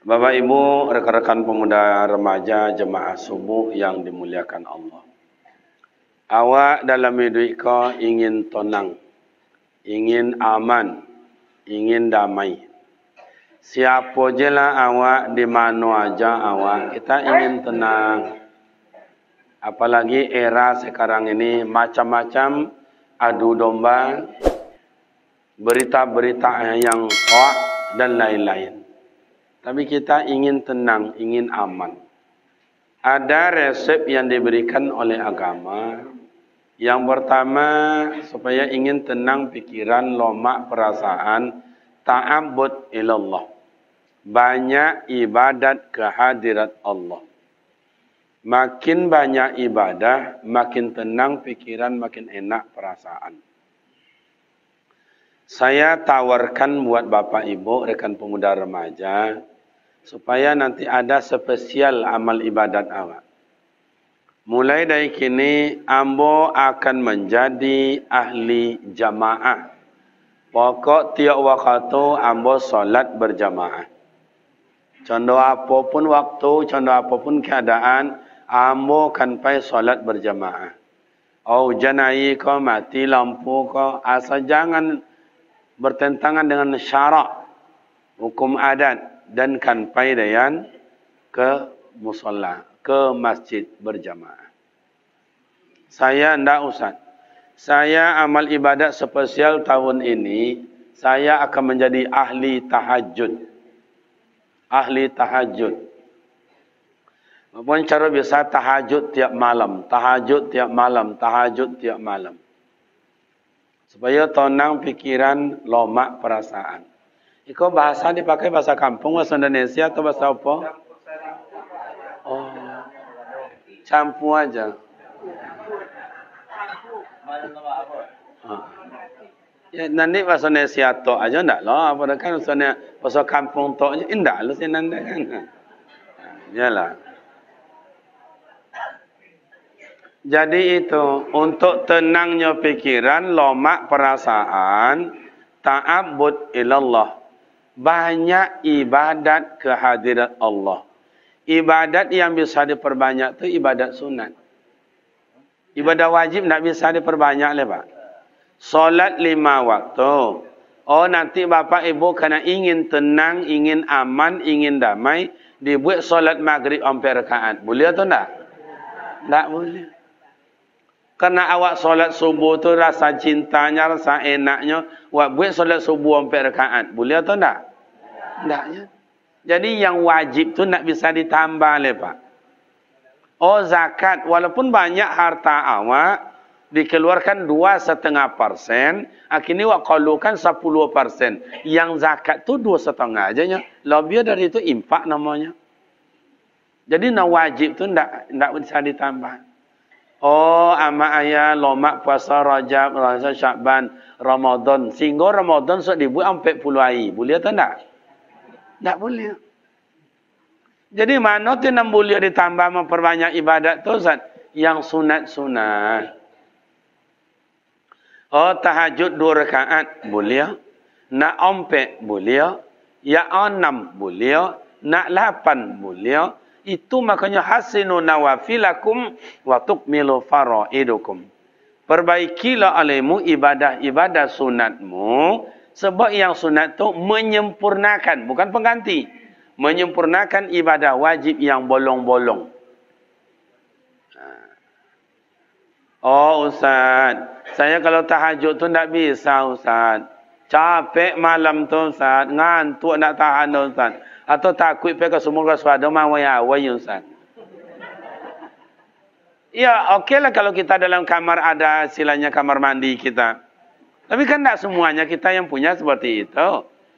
Bapak Ibu, rekan-rekan pemuda remaja jemaah subuh yang dimuliakan Allah. Awak dalam hidup kau ingin tenang, ingin aman, ingin damai. Siapa je lah awak, di mana aja awak, kita ingin tenang. Apalagi era sekarang ini macam-macam adu domba, berita-berita yang hoak dan lain-lain. Tapi kita ingin tenang, ingin aman. Ada resep yang diberikan oleh agama. Yang pertama, supaya ingin tenang pikiran, lomak perasaan, ta'abbud ilallah. Banyak ibadat kehadirat Allah. Makin banyak ibadah, makin tenang pikiran, makin enak perasaan. Saya tawarkan buat Bapak Ibu, rekan pemuda remaja, supaya nanti ada spesial amal ibadat awak. Mulai dari kini, ambo akan menjadi ahli jamaah. Pokok tiap waktu ambo solat berjamaah. Contoh apapun waktu, contoh apapun keadaan, ambo akan pergi solat berjamaah. Hujan air kau, mati lampu kau, asal jangan bertentangan dengan syarak, hukum adat, dan kan paidayan ke musola, ke masjid berjamaah. Saya ndak usah. Saya amal ibadat spesial tahun ini, saya akan menjadi ahli tahajud. Ahli tahajud. Apapun cara biasa tahajud tiap malam, tahajud tiap malam, tahajud tiap malam. Supaya tenang pikiran, lomak perasaan. Iko bahasa dipakai bahasa kampung, bahasa Indonesia atau bahasa apa? Oh, campur aja. Ya, nanti bahasa Indonesia to aja ndak loh, apa kan bahasa kampung to aja ndak loh sih nanda kan. Yalah. Jadi itu, untuk tenangnya pikiran, lomak perasaan, ta'abbud ilallah. Banyak ibadat kehadirat Allah. Ibadat yang bisa diperbanyak itu ibadat sunat. Ibadat wajib tidak bisa diperbanyak le Pak. Solat 5 waktu. Oh nanti Bapak Ibu karena ingin tenang, ingin aman, ingin damai, dibuat solat maghrib 4 rakaat. Boleh atau tidak? Tidak boleh. Karena awak solat subuh tu rasa cintanya, rasa enaknya, awak buat solat subuh 4 rakaat. Boleh atau tidak? Tidak. Ya. Jadi yang wajib tu nak bisa ditambah le Pak. Oh zakat, walaupun banyak harta awak, dikeluarkan 2,5%, akhirnya awak kalukan 10%. Yang zakat tu 2,5 aja nya. Lebih dari itu infak namanya. Jadi nak wajib tu tidak bisa ditambah. Oh, ama ayah lomak puasa Rajab, puasa Syakban, Ramadan. Sehingga Ramadan sok dibuat 40 hari. Boleh atau tak? Tak boleh. Jadi mana tu yang boleh ditambah memperbanyak ibadat tu Ustaz? Yang sunat-sunat. Oh, tahajud 2 rakaat. Boleh. Nak 4 boleh. Ya 6 boleh. Nak 8 boleh. Itu makanya hasinu nawafilakum wa tukmilu faraidukum. Perbaikilah olehmu ibadah-ibadah sunatmu. Sebab yang sunat itu menyempurnakan, bukan pengganti. Menyempurnakan ibadah wajib yang bolong-bolong. Oh Ustaz, saya kalau tahajud tu tak bisa Ustaz. Capek malam tu Ustaz, ngantuk nak tahan Ustaz. Atau takut pergi ke sumur ke suada mawai-awai Ustaz. Ya, okeylah kalau kita dalam kamar ada silanya kamar mandi kita. Tapi kan tak semuanya kita yang punya seperti itu.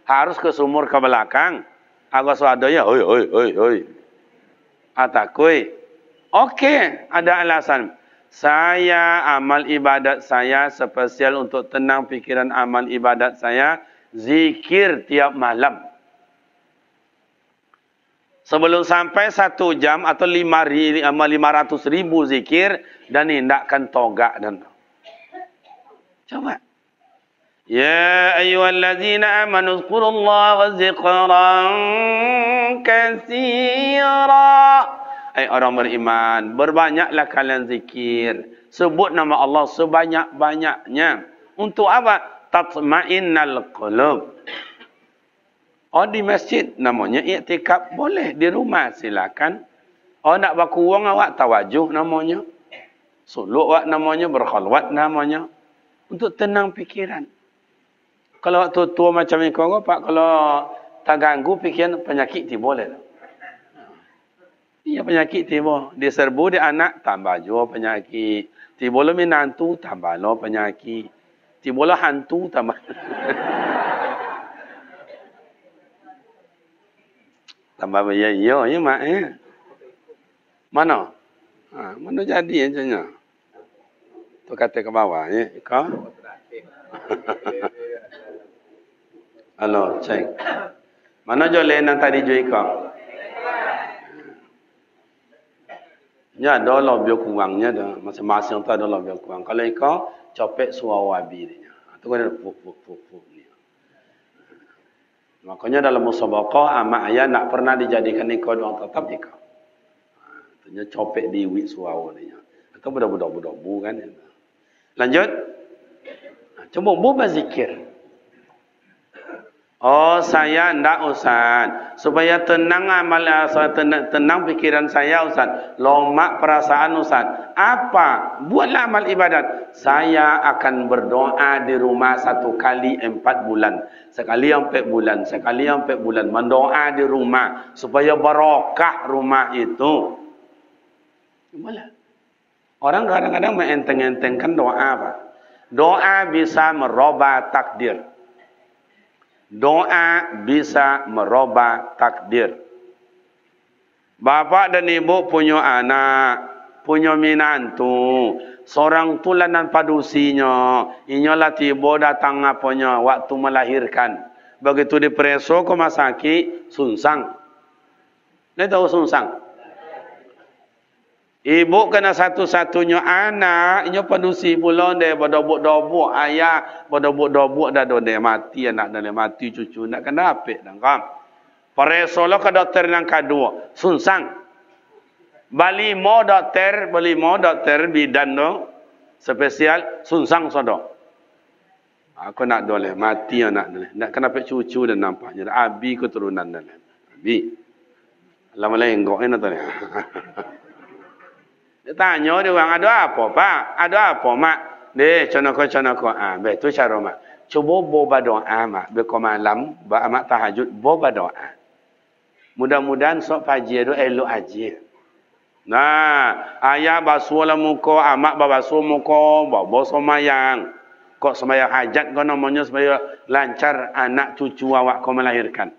Harus ke sumur ke belakang. Agak suada ya, oi. Atakui. Okey, ada alasan. Saya amal ibadat saya spesial untuk tenang fikiran amal ibadat saya zikir tiap malam. Sebelum sampai 1 jam atau 500,000 zikir dan hendakkan togak dan coba. Ya ayyuhallazina amanu zkurullaha wa zikran katsira. Orang beriman, berbanyaklah kalian zikir. Sebut nama Allah sebanyak-banyaknya. Untuk apa? Tatma'innal qulub. Di masjid namanya iktikaf boleh. Di rumah silakan. Nak berkurang awak tawajuh namanya. Suluk awak namanya, berkhalwat namanya. Untuk tenang fikiran. Kalau waktu tua macam ni kau pak, kalau tak ganggu fikiran penyakit ti boleh. Iya penyakit tiba. Dia serbu dia anak tambah jua penyakit. Tiba lo minantu tambah lo penyakit. Tiba lo hantu tambah. Tambah ya mak Mana? Mana jadi macamnya? Tu kata ke bawah ya. Kau? Halo, cek. Mana joleh yang tadi jui kau? Ya, ada lebih kurangnya dah. Masing-masing tu ada lebih kurang. Kalau kau copek suara wabi dia. Tu kan ada fuk ni. Makanya dalam musabaqah amak ayah nak pernah dijadikan ikut doang tetap ikut. Tunya copek di wik suara dia. Atau budak-budak bu kan. Lanjut. Coba bu berzikir. Saya ndak Ustaz. Supaya tenang amal tenang fikiran saya Ustaz. Lomak perasaan Ustaz. Apa? Buatlah amal ibadat. Saya akan berdoa di rumah 1 kali 4 bulan. Sekali 4 bulan. Sekali 4 bulan. Mendoa di rumah. Supaya barokah rumah itu. Boleh. Orang kadang-kadang mengenteng-entengkan doa apa? Doa bisa merubah takdir. Doa bisa merubah takdir. Bapa dan ibu punya anak, punya minantu, seorang tulanan padusinya, inyolah tiba datang apanya waktu melahirkan. Begitu dipreso ke rumah sakit, sunsang. Dia tahu sunsang. Ibu kena satu-satunya anak, inyo padusi pula dia berdobok-dobok ayah, berdobok-dobok dah dia mati anak dah mati cucu nak kena apik dah kam. Paresolo ke doktor yang kedua, sunsang. Bali mo doktor bidan do spesial sunsang sodo. Aku nak doleh mati anak dah. Nak kena apik cucu dan nampaknya abi keturunan dah. Abi. Lama lain enggak enak tu. Dia tanya dia orang, ada apa pak? Ada apa mak? Dia conoko. Betul cara mak. Cuba boba doa mak. Beko malam, mak tahajud, boba doa. Mudah-mudahan sok pagi itu elok haji. Nah, ayah basuh lah muka, amak basuh muka, bawa semayang. Kok semayang hajat kau namanya supaya lancar anak cucu awak kau melahirkan.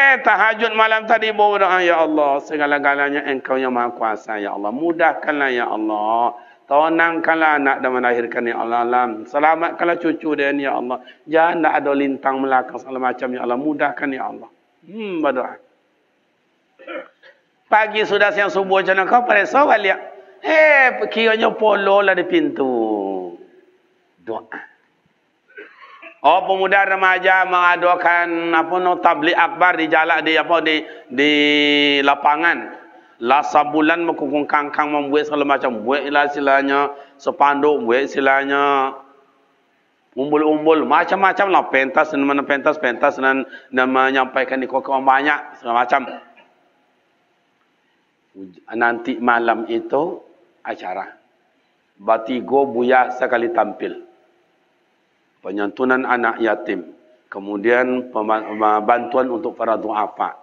Tahajud malam tadi bawa doa, ya Allah, segala-galanya Engkau yang Maha Kuasa, ya Allah. Mudahkanlah, ya Allah. Tenangkanlah anak dan melahirkan, ya Allah. Selamatkanlah cucu dia, ya Allah. Jangan ada lintang melakang segala macam, ya Allah. Mudahkan, ya Allah. Berdoa. Pagi sudah siang subuh macam kau pada sawal ya. Kiranya polo lah di pintu. Doa. Pemuda remaja mengadakan tabligh akbar di jalan di lapangan. Lasa bulan mengkungkung kangkang membuat segala macam. Buatlah silanya sepanduk, buat silanya umbul-umbul, macam-macam lah. Pentas dan menyampaikan di kokong banyak segala macam. Nanti malam itu acara. Batigo buya sekali tampil. Penyantunan anak yatim. Kemudian bantuan untuk para duafa.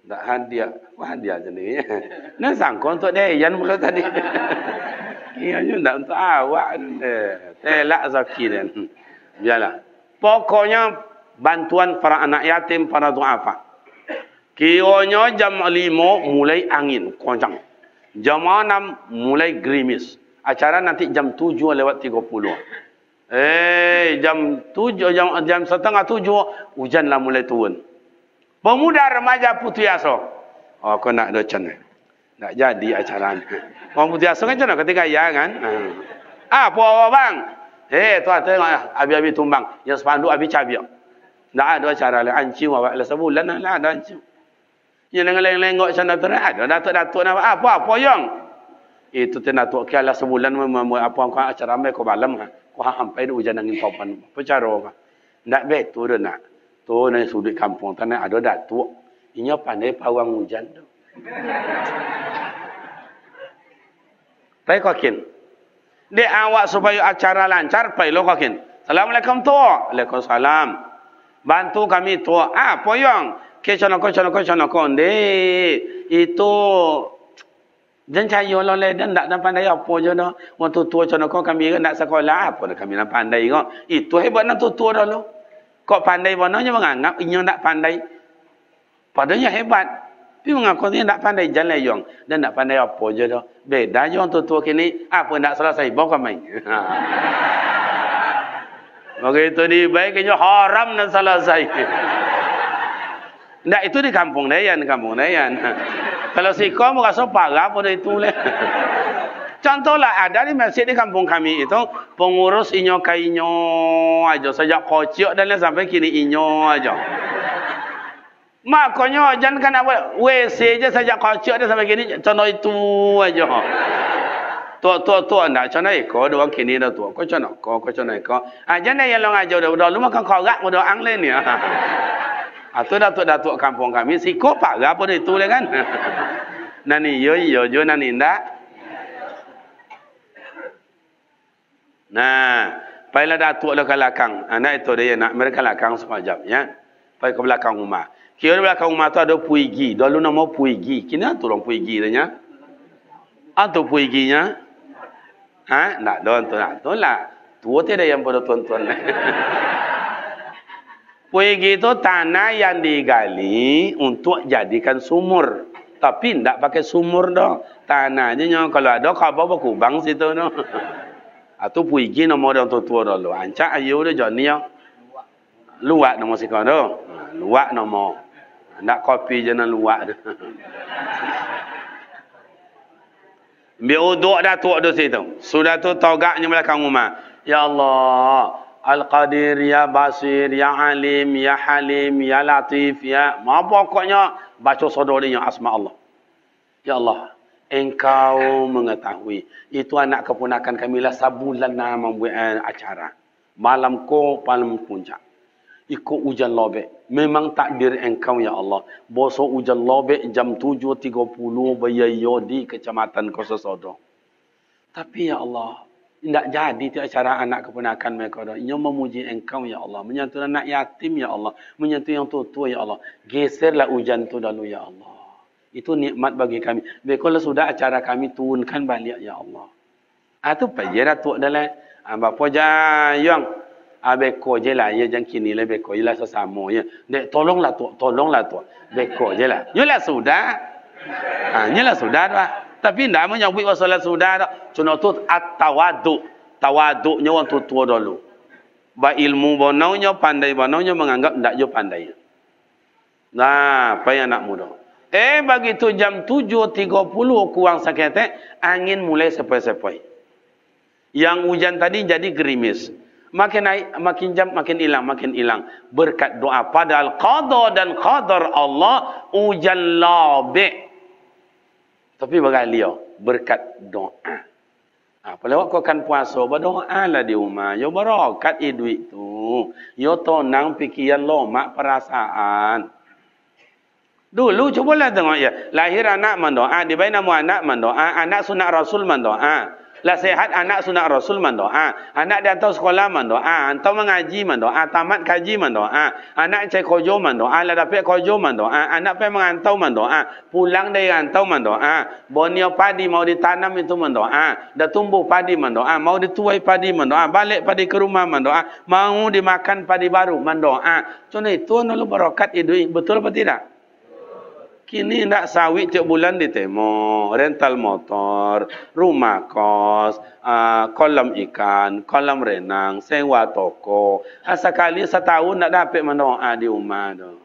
Tak hadiah. Hadiah sendiri. Nah sangka untuk dia. Yang mula tadi. Ianya tak untuk awak. Telak zaki dia. Biarlah. Pokoknya bantuan para anak yatim, para duafa. Kiranya jam 5 mulai angin kencang. Jam 6 mulai gerimis. Acara nanti jam 7 lewat 30. Jam 7, jam setengah 7 hujan lah mulai turun. Pemuda remaja putih aso. Oh, kau nak ada macam ni. Tak jadi acara ni. Orang putih aso kan macam mana ketika ya kan? Apa bang? Tuan tengok habis-habis tumbang. Yang sepanduk habis cabiak. Tak ada acara lah. Anciu awak lah sebulan lah ada anciu. Yang lengok-lengok macam tu ada. Datuk-datuk nak apa yang? Itu tu datuk ke lah sebulan apa acara mai kau malam ha. Kau sampai hujan angin papan. Apa cara apa? Tak betul dah nak. Tu nak sudut kampung tanah ada datuk. Inya pandai pawang hujan tu. Pai kokin. Dia awak supaya acara lancar pai lo kokin. Assalamualaikum tu. Waalaikumsalam. Bantu kami tu. Apa yang? Kecana konde. Itu jangan caya lo le dan tak pandai apa je dah. Waktu tua cana kami nak sekolah apa dah kami nak pandai kau. Itu hebat nak tua dah lo. Kok pandai bonanya menganggap inya tak pandai. Padahal hebat. Tapi mengaku dia tak pandai jalan yang dan tak pandai apa je dah. Beda je orang tua kini apa nak selesai bawa kami. Begitu di baiknya haram dan selesai. Tak itu di kampung Dayan. Kalau si kau merasa parah pun itu leh. Contohlah ada di masjid di kampung kami itu pengurus inyo kainyo aja sejak kocok dan sampai kini inyo aja. Makanya jangan kan apa WC je sejak kocok dan sampai kini contoh itu aja. Tua ndak contoh iko doang kini dah tua. Kau contoh iko. Jangan yang long aja udah lu makan korak udah ang lain ya. Atau datuk kampung kami siko parah pun itu le kan. Nani yo nani ndak. Nah, pailah datuk le belakang. Anak itu dia nak mereka belakang semacam ya. Pai ke belakang rumah. Kira belakang rumah tu ada puigi. Dulu nama puigi. Kena tolong puigi nya. Atau puiginya? Nak tu lah. Tua tiada yang pada tuan-tuan. Puigi itu tanah yang digali untuk jadikan sumur. Tapi tidak pakai sumur dah. Tanahnya kalau ada khabar berkubang situ dah. Atau puigi nama orang tua dulu. Ancak ayu dia jadi yang luak nama sikau dah. Luak nama. Nak kopi je nak luak dah. Biar uduk datuk tu situ. Sudah tu togaknya belakang rumah. Ya Allah. Al-Qadir, Ya Basir, Ya Alim, Ya Halim, Ya Latif, Ya... Pokoknya baca sodorinya asma Allah. Ya Allah, Engkau mengetahui. Itu anak keponakan kami lah sabulan nak membuat acara. Malam ko, malam puncak. Ikut hujan lobek. Memang takdir Engkau, Ya Allah. Bosok hujan lobek jam 7.30 bayayo di kecamatan Kososodo. Tapi Ya Allah, tidak jadi itu acara anak keponakan mereka dah. Ia memuji Engkau ya Allah, menyentuh anak yatim ya Allah, menyentuh yang tua ya Allah. Geserlah hujan tu dulu ya Allah. Itu nikmat bagi kami. Kalau sudah acara kami turunkan balik ya Allah. Itu payah datuk dalam. Bapa jayang. Beko je lah ya jangan kini lah beko je lah sesama ya. Dek tolonglah tu. Beko je lah. Yalah sudah. Yalah sudah dah. Tapi tidak menyambut masalah sudah dah. Contoh tu at-tawadu. Tawaduknya orang tua dulu. Ba ilmu bonaunya, pandai bonaunya menganggap tidak je pandai. Nah, apa yang nak mudah. Begitu jam 7.30 kurang seketek, angin mulai sepoi-sepoi. Yang hujan tadi jadi gerimis. Makin naik, makin jam, makin hilang. Berkat doa. Padahal qada dan qadar Allah, hujan labik. Tapi bagaimana berkat doa. Pada waktu akan puasa, berdoa lah di rumah. Ya berakat duit tu. Ya tonang fikiran lomak perasaan. Dulu cubalah tengok ya. Lahir anak mendoa. Di bayi nama anak mendoa. Anak sunat Rasul mendoa. Lah sehat anak sunat Rasul mendoa. Anak dia hantar sekolah mendoa. Hantar mengaji mendoa. Tamat kaji mendoa. Anak cek kojo mendoa. Lah dapat kojo mendoa. Anak pergi mengantau mendoa. Pulang dari rantau mendoa. Bonio padi mau ditanam itu mendoa. Dah tumbuh padi mendoa. Mau dituai padi mendoa. Balik padi ke rumah mendoa. Mau dimakan padi baru mendoa. Contoh itu lalu barakat itu. Betul apa tidak? Kini nak sawit tiap bulan di temo, rental motor, rumah kos, kolam ikan, kolam renang, sewa toko. Sekali setahun nak dapat mendoa di rumah tu.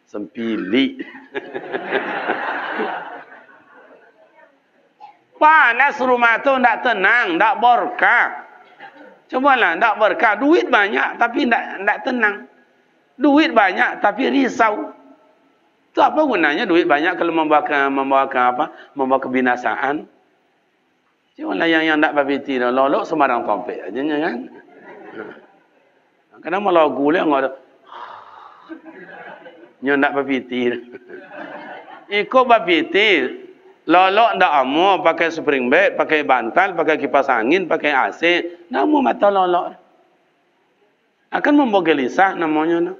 Sempili. Panas rumah tu tak tenang, tak berkah. Cubalah tak berkah. Duit banyak tapi tak tenang. Duit banyak tapi risau. Tu apa gunanya duit banyak kalau membawa kebinasaan? Cubalah yang tak berpiti dah. Lolok sembarang topik aja kan. Kadang malah gula ngau. Nyo tak berpiti. Ikut berpiti. Lolok ndak amo pakai spring bed, pakai bantal, pakai kipas angin, pakai AC. Namu mata lolok. Akan membawa gelisah namanya.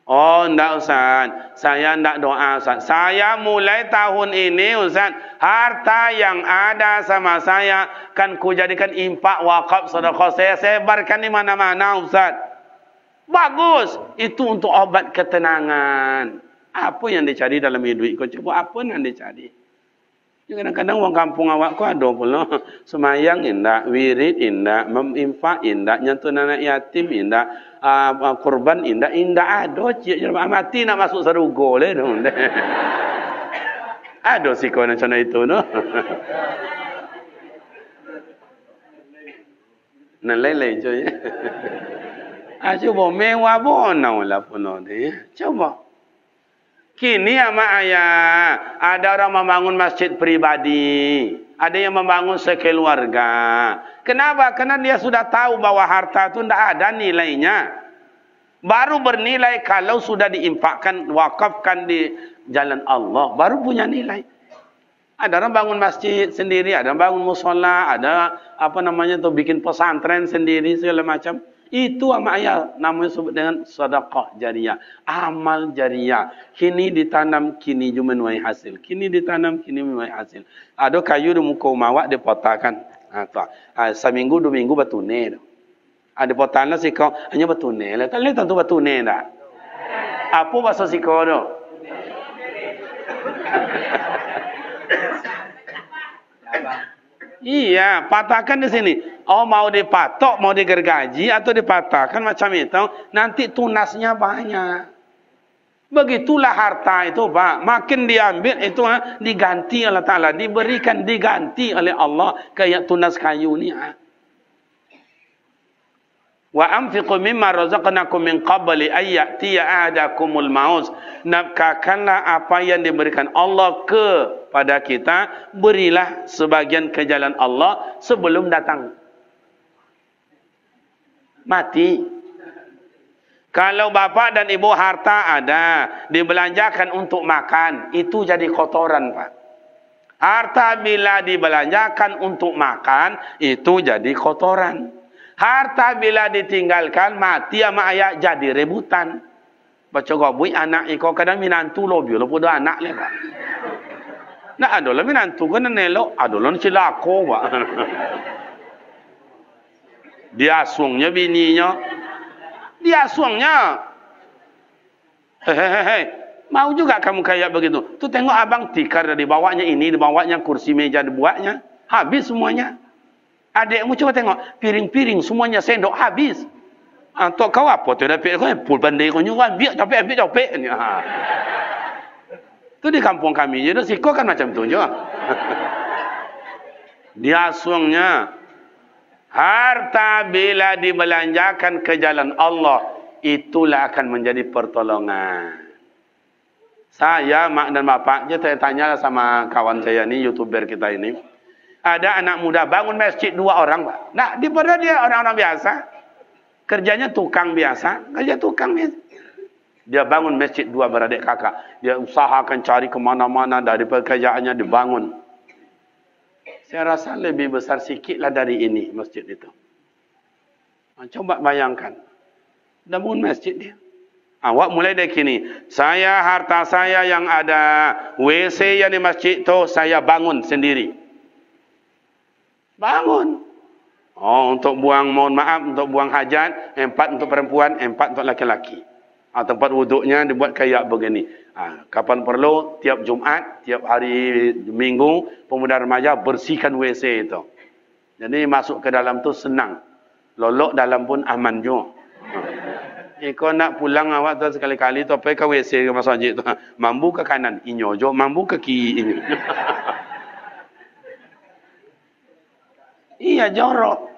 Oh, ndak Ustaz. Saya ndak doa Ustaz. Saya mulai tahun ini Ustaz, harta yang ada sama saya kan ku jadikan infak, wakaf, sedekah. Saya sebarkan di mana-mana Ustaz. Bagus. Itu untuk obat ketenangan. Apa yang dicari dalam hidup kau? Coba apa yang dicari? Kadang-kadang orang kampung awak kau ada pula semayang indak, wirid indak, infak indak, nyentuh anak yatim indak, kurban indak ada. Cik mati nak masuk surga le tu. Ada sih kau macam itu no. Nalai je. Cuba mewah bona lah pun dia. Coba. Kini ama ayah, ada orang membangun masjid pribadi, ada yang membangun sekeluarga. Kenapa? Karena dia sudah tahu bahwa harta itu tidak ada nilainya. Baru bernilai kalau sudah diinfakkan, wakafkan di jalan Allah, baru punya nilai. Ada orang bangun masjid sendiri, ada yang bangun musola, ada bikin pesantren sendiri segala macam. Itu ama ayah namanya sebut dengan sedekah jariah, amal jariah. Kini ditanam, kini juga menuai hasil. Kini ditanam, kini menuai hasil. Ada kayu di muka rumah awak dipotakan. Seminggu, 2 minggu bertunai. Ada potanlah sikau hanya bertunai. Kalian tentu bertunai tak? Apa bahasa sikau tu? Iya, patahkan di sini. Oh, mau dipatok, mau digergaji atau dipatahkan macam itu, nanti tunasnya banyak. Begitulah harta itu, Pak. Makin diambil itu diganti oleh Ta'ala, diberikan diganti oleh Allah kayak tunas kayu ni. Wa anfiqu mimma razaqnakum min qabli ay ya'tiya ahadakumul maut. Nafkahkanlah apa yang diberikan Allah kepada kita, berilah sebagian ke jalan Allah sebelum datang mati. Kalau bapak dan ibu harta ada, dibelanjakan untuk makan, itu jadi kotoran, Pak. Harta bila dibelanjakan untuk makan, itu jadi kotoran. Harta bila ditinggalkan, mati sama ayah jadi rebutan. Baca gobui anak iko kadang minantu lo biolo podo anak le Pak. Nak adolah minantu kan nelo, adolah cilako, Pak. Dia asuangnya bininya. Dia asuangnya. Hehehe. Mau juga kamu kayak begitu. Tu tengok abang tikar dari bawahnya ini, dibawanya kursi meja dibuatnya, habis semuanya. Adikmu coba tengok, piring-piring semuanya sendok habis. Untuk kau apa tu dapat kau pul pandai kau nyuruh biar capek ni. Tu di kampung kami je tu siko kan macam tu je. Dia asuangnya harta bila dibelanjakan ke jalan Allah, itulah akan menjadi pertolongan. Saya, mak dan bapak, saya tanya sama kawan saya ni, YouTuber kita ini. Ada anak muda bangun masjid 2 orang, Pak. Nah, di pada dia orang-orang biasa. Kerjanya tukang biasa, kerja tukang biasa. Dia bangun masjid 2 beradik kakak. Dia usahakan cari kemana-mana dari pekerjaannya dibangun. Saya rasa lebih besar sikitlah dari ini masjid itu. Coba bayangkan. Dah bangun masjid dia. Awak mulai dari kini. Saya harta saya yang ada WC yang di masjid itu saya bangun sendiri. Bangun. Oh, untuk buang, mohon maaf, untuk buang hajat, 4 untuk perempuan, 4 untuk laki-laki. Tempat wuduknya dibuat kayak begini. Kapan perlu, tiap Jumat, tiap hari Minggu, pemuda remaja bersihkan WC itu. Jadi masuk ke dalam tu senang. Lolok dalam pun aman juga. Kau nak pulang awak tu sekali-kali tu pergi ke WC ke masjid tu. Mambu ke kanan, inyo jo, mambu ke kiri inyo. Iya jorok.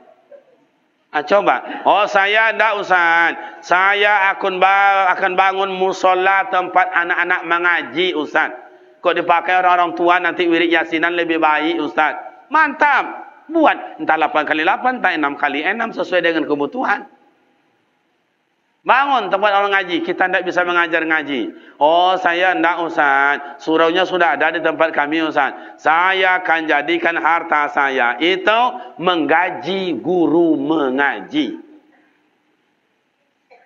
Coba. Saya tak Ustaz. Saya akan bangun musola tempat anak-anak mengaji Ustaz. Kok dipakai orang-orang tua nanti wirid yasinan lebih baik Ustaz. Mantap. Buat. Entah 8 kali 8, entah 6 kali 6 sesuai dengan kebutuhan. Bangun tempat orang ngaji. Kita tidak bisa mengajar ngaji. Saya tidak Ustaz. Suraunya sudah ada di tempat kami Ustaz. Saya akan jadikan harta saya itu menggaji guru mengaji.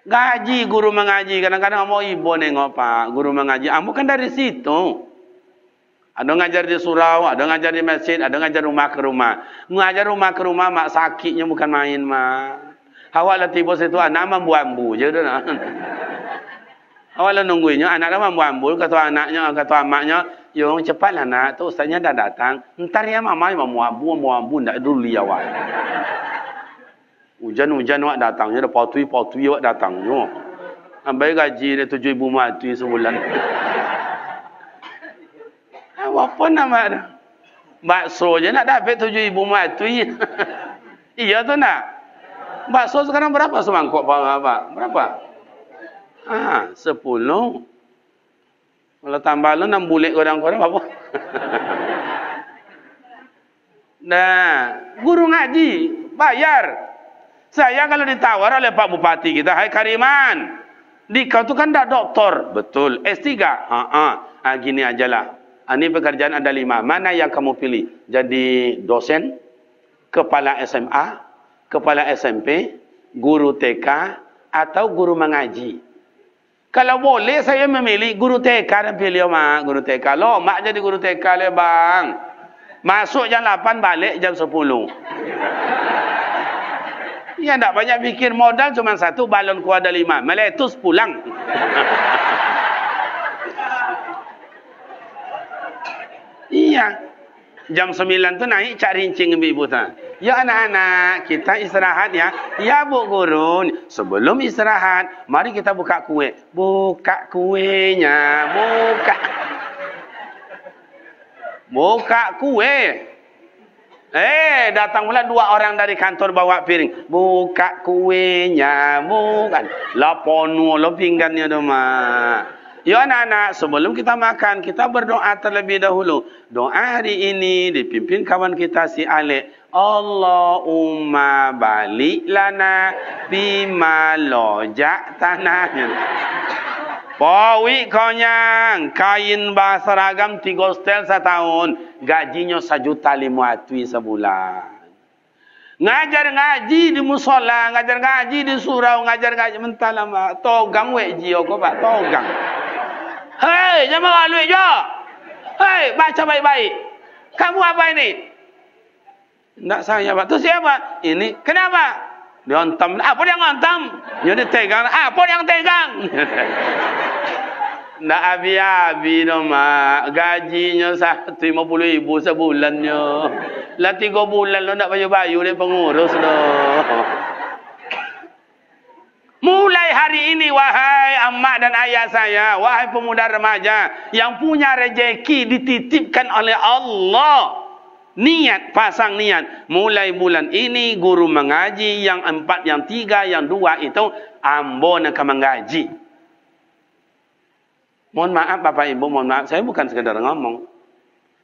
Gaji guru mengaji. Kadang-kadang mau ibu nengok Pak. Guru mengaji. Bukan dari situ. Ada ngajar di surau, ada ngajar di masjid, ada ngajar rumah ke rumah. Ngajar rumah ke rumah mak sakitnya bukan main mak. Awak lah tiba situ anak mambu-ambu je tu nak. Awak lah nungguinnya anak dah mambu-ambu kata anaknya kata amaknya, "Yung cepatlah nak, tu ustaznya dah datang. Entar ya mama mambu-ambu ndak dulu awak." Hujan-hujan awak datangnya dah potui awak datangnya. Ambil gaji dia 7,000 mati sebulan. Apa nama dah? Bakso je nak dapat 7,000 mati. Iya tu nak. Bakso sekarang berapa semangkuk Pak? Berapa? 10. Kalau tambah lu 6 bulik korang-korang apa? Nah, guru ngaji bayar. Saya kalau ditawar oleh Pak Bupati kita, "Hai Kariman, di kau tu kan dah doktor." Betul. S3. Gini ajalah. Ini pekerjaan ada 5. Mana yang kamu pilih? Jadi dosen, kepala SMA, kepala SMP, guru TK, atau guru mengaji. Kalau boleh saya memilih guru TK dan pilih mak guru TK. Loh, mak jadi guru TK le bang. Masuk jam 8, balik jam 10. Ya tak banyak fikir, modal cuma 1, balon ku ada 5. Meletus pulang. Iya. Jam 9 tu naik cak rincing ibu-ibu tu. Ya anak-anak, kita istirahat ya. Ya Bu Guru, sebelum istirahat, mari kita buka kue. Buka kuenya, buka kue. Datang pula 2 orang dari kantor bawa piring. Buka kuenya, bukan. Laponu lo pinggannya tu mak. Ya anak-anak, sebelum kita makan, kita berdoa terlebih dahulu. Doa hari ini dipimpin kawan kita si Alek. Allahumma balik lana bima lojak tanahnya. Pawi konyang, kain bah seragam 3 setel setahun. Gajinya 1,500,000 sebulan. Ngajar ngaji di musola, ngajar ngaji di surau, ngajar ngaji mentah lama. Togang wek jio ko Pak, togang. Hei, jangan malu je. Hei, baca baik-baik. Kamu apa ini? Tidak saya Pak. Itu siapa? Ini. Kenapa? Dia ontam. Apa dia ngontam? Dia tegang. Apa yang tegang? Tidak abi-abi dong mak. Gajinya 150,000 sebulannya. Lah 3 bulan lo nak bayu-bayu dia pengurus lo. Mulai hari ini wahai amak dan ayah saya, wahai pemuda remaja yang punya rezeki dititipkan oleh Allah. Niat, pasang niat. Mulai bulan ini guru mengaji yang 4, yang 3, yang 2 itu ambo nak mengaji. Mohon maaf Bapak Ibu, mohon maaf. Saya bukan sekedar ngomong.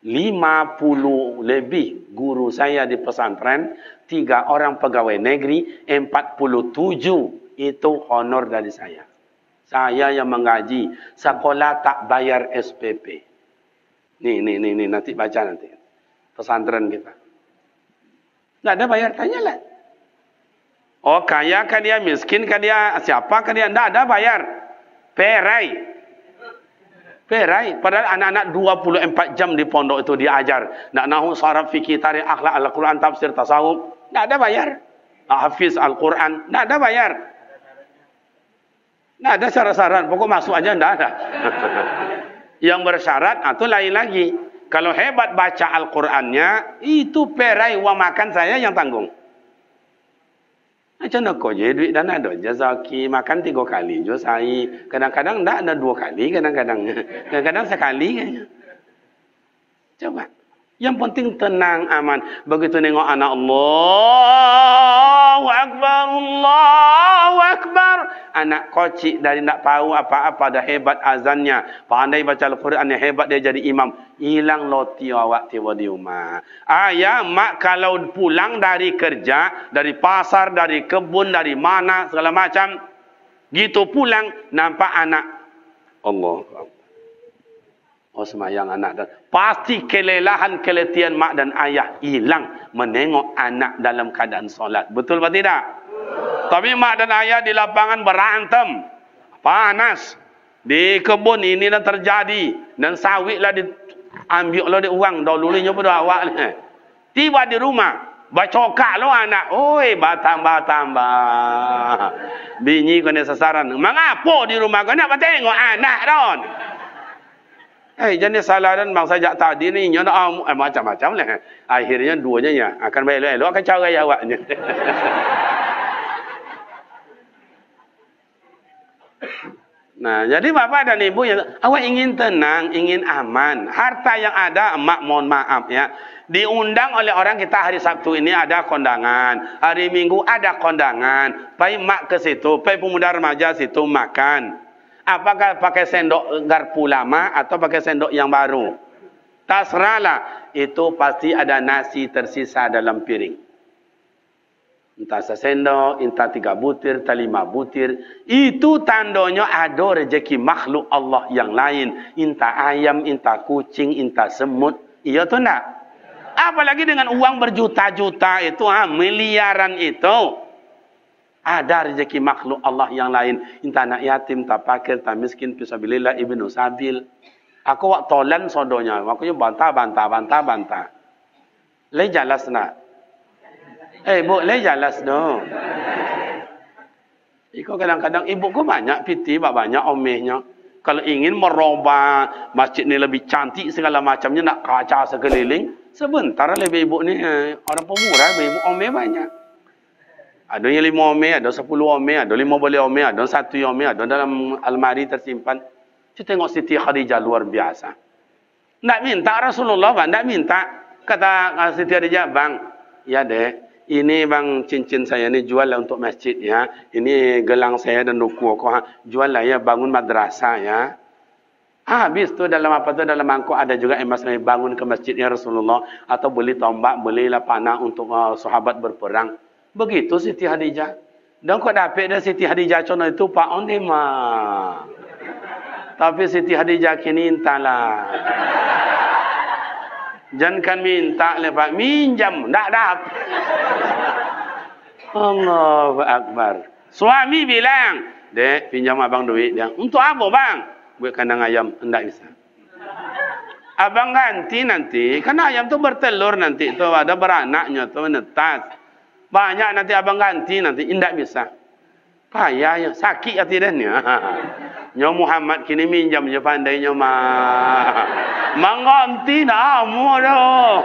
50 lebih guru saya di pesantren, 3 orang pegawai negeri, 47 itu honor dari saya. Saya yang mengaji, sekolah tak bayar SPP. Nih, nanti baca nanti. Pesantren kita. Tidak ada bayar, tanyalah. Oh kaya kan dia, miskin kan dia, siapa kan dia, tidak ada bayar. Perai. Padahal anak-anak 24 jam di pondok itu diajar. Nak nahu, saraf, fikih, tarikh, akhlak, Al-Quran, tafsir, tasawuf. Tidak ada bayar. Hafiz Al-Quran. Tidak ada bayar. Nggak ada syarat-syarat, pokok masuk aja nggak ada. Yang bersyarat itu lain lagi. Kalau hebat baca Al-Qur'annya, itu perai uang makan saya yang tanggung. Macam nak je duit dan ada jazaki makan 3 kali je saya. Kadang-kadang ndak ada 2 kali, kadang-kadang sekali kayaknya. Coba. Yang penting tenang, aman. Begitu nengok anak Allahu Akbar, Allahu Akbar. Anak kocik dari tak tahu apa-apa dah hebat azannya. Pandai baca Al-Quran yang hebat dia jadi imam. Hilang loti awak tiba di rumah. Ayah, mak kalau pulang dari kerja, dari pasar, dari kebun, dari mana, segala macam. Gitu pulang, nampak anak. Allah. Oh semayang anak dan pasti kelelahan keletihan mak dan ayah hilang menengok anak dalam keadaan solat. Betul atau tidak? Tapi mak dan ayah di lapangan berantem, panas, di kebun ini dah terjadi dan sawit lah diambil lah di uang dahulunya pada awak ni. Tiba di rumah bacokak lo anak, oi batang-batang. Bini kena sasaran. Mengapa di rumah kau nak tengok anak don? Jenis salah dan bang sajak tadi ni nyo macam-macam lah. Akhirnya duanya ya akan elok-elok akan cara awaknya. Nah, jadi bapak dan ibu yang awak ingin tenang, ingin aman. Harta yang ada, emak mohon maaf ya. Diundang oleh orang kita hari Sabtu ini ada kondangan. Hari Minggu ada kondangan. Pai mak ke situ, pai pemuda remaja situ makan. Apakah pakai sendok garpu lama atau pakai sendok yang baru? Terserahlah. Itu pasti ada nasi tersisa dalam piring. Entah sesendok, entah 3 butir, entah 5 butir. Itu tandanya ada rezeki makhluk Allah yang lain. Entah ayam, entah kucing, entah semut. Iya tu nak? Apalagi dengan uang berjuta-juta itu, miliaran itu. Ada rezeki makhluk Allah yang lain. Entah anak yatim, tak fakir, tak miskin, fisabilillah, ibnu sabil. Aku wak tolan sodonya. Aku bantah. Lei jelas nak? Bu, lei jelas no. Iko kadang-kadang ibu ku banyak piti, banyak omehnya. Kalau ingin merubah masjid ni lebih cantik segala macamnya, nak kaca sekeliling, sebentar lebih ibu ni orang pemurah, ibu omeh banyak. Ada yang 5 omeh, ada 10 omeh, ada 5 boleh omeh, ada 1 omeh, ada dalam almari tersimpan. Kita tengok Siti Khadijah luar biasa. Nak minta Rasulullah, bang, nak minta. Kata Siti Khadijah, bang, ya dek, ini bang cincin saya ni jual lah untuk masjid ya. Ini gelang saya dan duku aku, jual lah ya, bangun madrasah ya. Habis tu dalam apa tu dalam mangkuk ada juga emas bangun ke masjidnya Rasulullah atau beli tombak, belilah panah untuk sahabat berperang. Begitu Siti Khadijah. Dan kau dapat dah Siti Khadijah contoh itu Pak Ondi mah. Tapi Siti Khadijah kini entahlah. Jangan kan minta le Pak, minjam, ndak dapat. Allahu Akbar. Suami bilang, "Dek, pinjam abang duit dia." "Untuk apa, Bang?" "Buat kandang ayam." "Enggak bisa." "Abang ganti nanti, karena ayam tu bertelur nanti tu ada beranaknya tu menetas. Banyak nanti abang ganti nanti." "Tidak bisa." "Payah ya, sakit hati dan ya." Nyo Muhammad kini minjam je pandainya mah. Mengganti dah mu dah.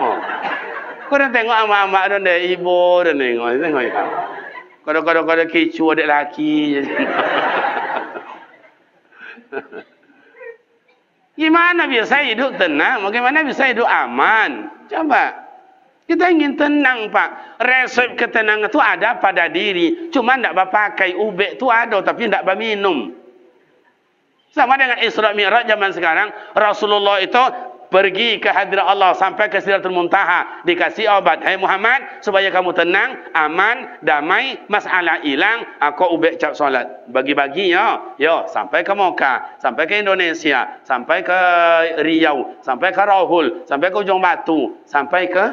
Kau dah tengok amak-amak dan dek ibu dan tengok ya. Kadang-kadang kecu adik laki. Gimana bisa hidup tenang? Bagaimana bisa hidup aman? Coba. Kita ingin tenang, Pak. Resep ketenangan itu ada pada diri. Cuma tidak pakai ubek itu ada, tapi tidak minum. Sama dengan Isra Mi'raj zaman sekarang. Rasulullah itu pergi ke hadirat Allah sampai ke Sidratul Muntaha. Dikasih obat. "Hai Muhammad, supaya kamu tenang, aman, damai, masalah hilang. Aku ubek cap solat." Bagi-bagi ya. Yo, sampai ke Mekah, sampai ke Indonesia, sampai ke Riau, sampai ke Rahul, sampai ke Ujung Batu, sampai ke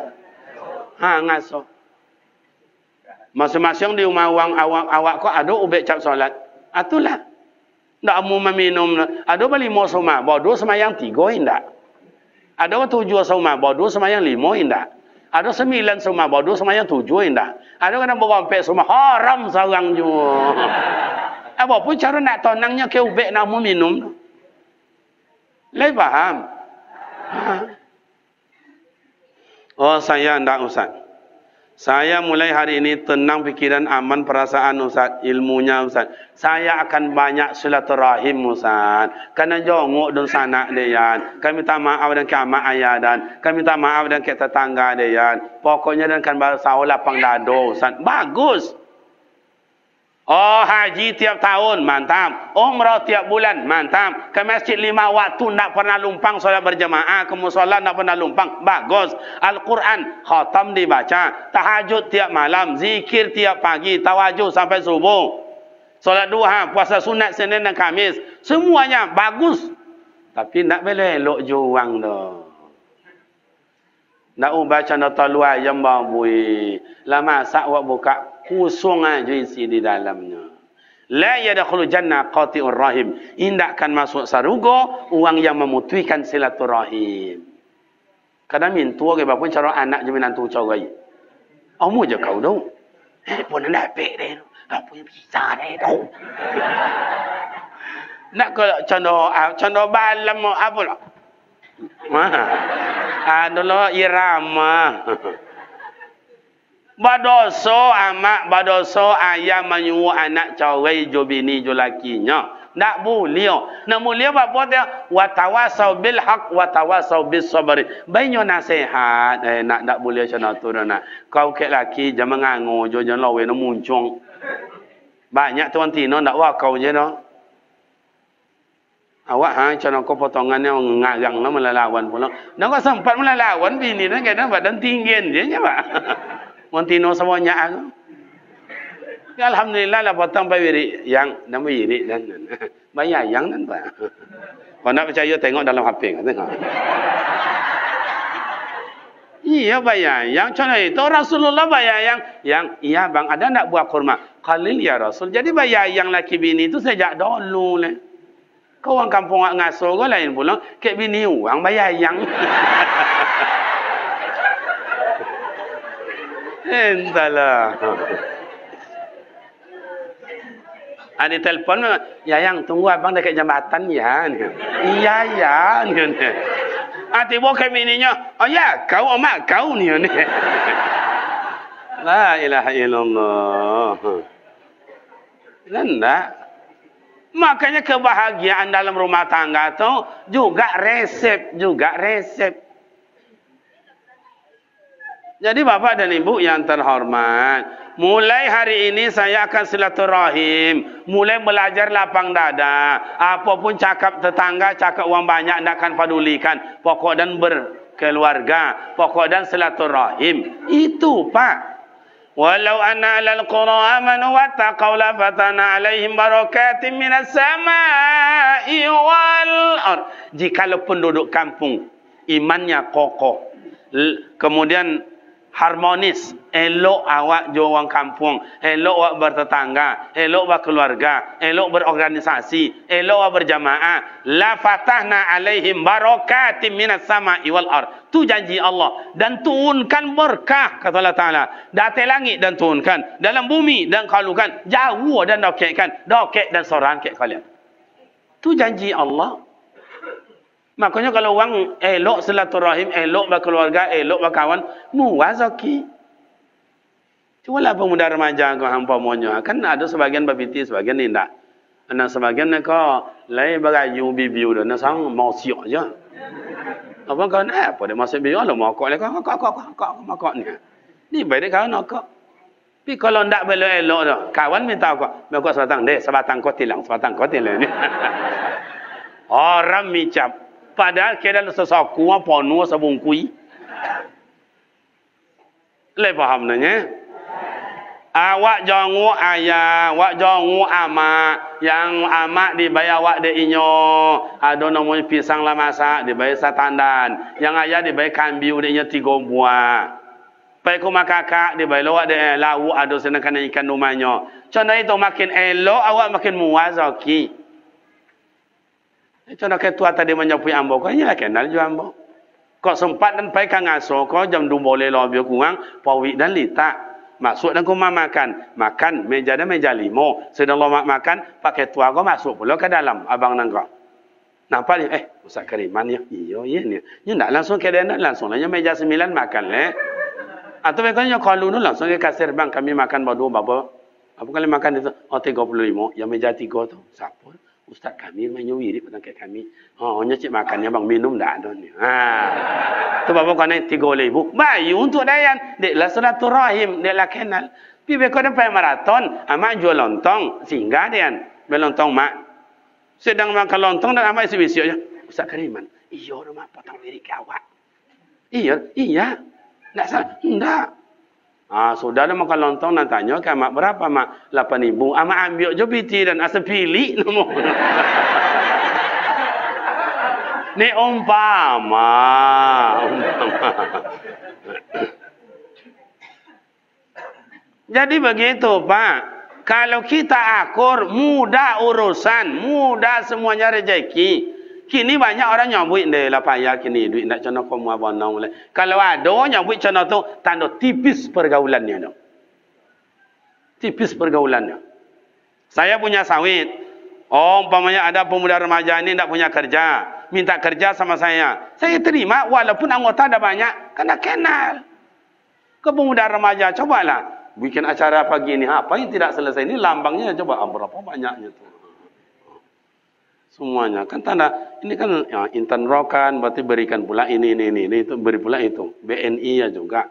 Ngaso. Masing-masing di rumah awak kau ada ubek cap solat. Atulah. Tak mau meminum. Ada 5 soma, bodoh semayang 3 indak. Ada 7 soma, bodoh semayang 5 indak. Ada 9 soma, bodoh semayang 7 indak. Ada kadang berompak soma, haram seorang juga. Apa pun cara nak tonangnya ke ubek nak mau minum. Lai faham? Oh, saya ndak Ustaz. Saya mulai hari ini tenang fikiran, aman perasaan Ustaz, ilmunya Ustaz. Saya akan banyak silaturahim Ustaz. Karena jongok dan sanak dia. Kami minta maaf dan kiamat ayah dan kami minta maaf dan ke tetangga dia. Pokoknya dan kan bersau lapang dado Ustaz. Bagus. Oh, haji tiap tahun, mantap. Umrah tiap bulan, mantap. Ke masjid 5 waktu, tak pernah lumpang solat berjemaah. Ke musola, tak pernah lumpang. Bagus. Al-Quran, khatam dibaca. Tahajud tiap malam. Zikir tiap pagi. Tawajuh sampai subuh. Solat duha, puasa sunat Senin dan Khamis. Semuanya bagus. Tapi tak boleh elok juang dah. Nak baca nota luar yang bambui. Lama sak wak buka kosong aja isi di dalamnya. La yadkhulu jannah qati'ur rahim. Indakkan masuk surga orang yang memutuskan silaturahim. Kadang mintua ke bapun cara anak je menantu carai. Amu je kau dah. Pun nak pek deh. Apa yang bisa deh dah. Nak ke canda balam apa lah. Adalah irama. Badoso amak, badoso ayah menyuruh anak carai jo bini jo lakinya. Tak boleh. Nak mulia apa dia? Watawasau bil haq, watawasau bis sabri. Banyak nasihat. Nak boleh macam tu nak. Kau ke laki jangan mengangu jo jangan lawan muncung. Banyak tuan tino nak wah kau je dah. Awak macam kau potongannya ngarang lah melalawan pula. Nak kau sempat melalawan bini dah kena badan tinggi je je pak. Montino semuanya aku. Alhamdulillah lah potong bayar yang nama iri dan bayar yang dan pak. Kau nak percaya tengok dalam HP tengok. Iya bayar yang contoh itu Rasulullah bayar yang iya bang ada nak buat kurma. Khalil ya Rasul. Jadi bayar yang laki bini itu sejak dulu lah. Kau orang kampung ngasuh kau lain pula. Kek bini uang bayar yang. Entahlah. Ada telefon, ya yang tunggu abang dekat jambatan ya. Iya ya. Tiba ke bininya, oh ya kau mak kau ni. La ilaha illallah. Nanda. Makanya kebahagiaan dalam rumah tangga tu juga resep. Jadi bapak dan ibu yang terhormat, mulai hari ini saya akan silaturahim, mulai belajar lapang dada. Apapun cakap tetangga, cakap orang banyak, tidak akan pedulikan. Pokok dan berkeluarga, pokok dan silaturahim. Itu pak. Walau anna alal qura amanu wattaqaw la fatana alaihim barakatim minas sama'i wal ard. Jikalau penduduk kampung imannya kokoh, kemudian harmonis, elok awak jo orang kampung, elok awak bertetangga, elok berkeluarga, elok berorganisasi, elok awak berjamaah, la fatahna alaihim barakatim minas sama'i wal ard. Tu janji Allah dan turunkan berkah kata Allah Taala. Dari langit dan turunkan, dalam bumi dan kalukan, jauh dan dokek dan soran kek kalian. Tu janji Allah. Makanya kalau orang elok silaturahim, elok berkeluarga, elok berkawan, muwazaki. Cuma lah pemuda remaja kau hampa monyo. Kan ada sebagian babiti, sebagian tidak. Ada sebagian kau lain berayu bibiu dah, nak sang mau siok je. Apa kau nak? Apa dia masuk bibiu lo mau kau kau ni. Ni baik dia kau nak kau. Tapi kalau tidak boleh elok dah, kawan minta kau, mereka sebatang kau tilang. Ni. Orang micap. Padahal kira sesaku apa nu sabungkui. Le faham nanya? Awak jangu ayah, awak jangu ama, yang ama dibayar awak de inyo. Ada namanya pisang lah masak dibayar satandan. Yang ayah dibayar kambiu de inyo 3 buah. Pai ku makakak dibayar awak de lau ada senakan ikan rumahnya. Contoh itu makin elok awak makin muwazaki. Contoh ketua tadi menyapui ambo, kau lah kenal juga ambo. Kau sempat dan pai kang aso, kau jam 2 boleh lebih kurang, pawik dan litak. Masuk dan rumah makan. Makan meja dan meja 5. Sedang lomak makan, pakai tua kau masuk pula ke dalam abang nangka. Nampak ni? Ustaz Kariman ya. Iya ni. Ni nak langsung ke dia, langsung lah meja 9 makan leh. Atau mereka kalau nu langsung ke kasir, bang kami makan berdua berapa? Apa kali makan itu? 35. Yang meja 3 tu. Siapa? Ustaz kami main wirid petang kat kami. Hanya cik makannya bang minum dah ada ni. Tu bapa kau naik 3,000. Bayu untuk dayan. Deklah silaturahim, deklah kenal. Pi beko dapat maraton, amak jual lontong, singgah dian. Belontong mak. Sedang makan lontong dan amak isi bisio. Ustaz Kariman, iya mak potong wirid ke awak. Iya. Tak salah. Enggak. Sudah dah makan lontong nak tanya ke mak berapa mak? 8,000. Amak ambil je piti dan asal pilih nombor. Ni umpama. Jadi begitu Pak. Kalau kita akur, mudah urusan, mudah semuanya rezeki. Kini banyak orang nyambut dia lah payah kini duit nak cana kamu abang boleh. Kalau ada nyambut cana tu tanda tipis pergaulannya tu. Tipis pergaulannya. Saya punya sawit. Umpamanya ada pemuda remaja ni tak punya kerja, minta kerja sama saya. Saya terima walaupun anggota ada banyak, kena kenal. Ke pemuda remaja cobalah bikin acara pagi ni apa yang tidak selesai ni lambangnya coba berapa banyaknya tu. Semuanya kan tanda ini kan ya, Intan Rokan berarti berikan pula ini itu beri pula itu BNI ya juga.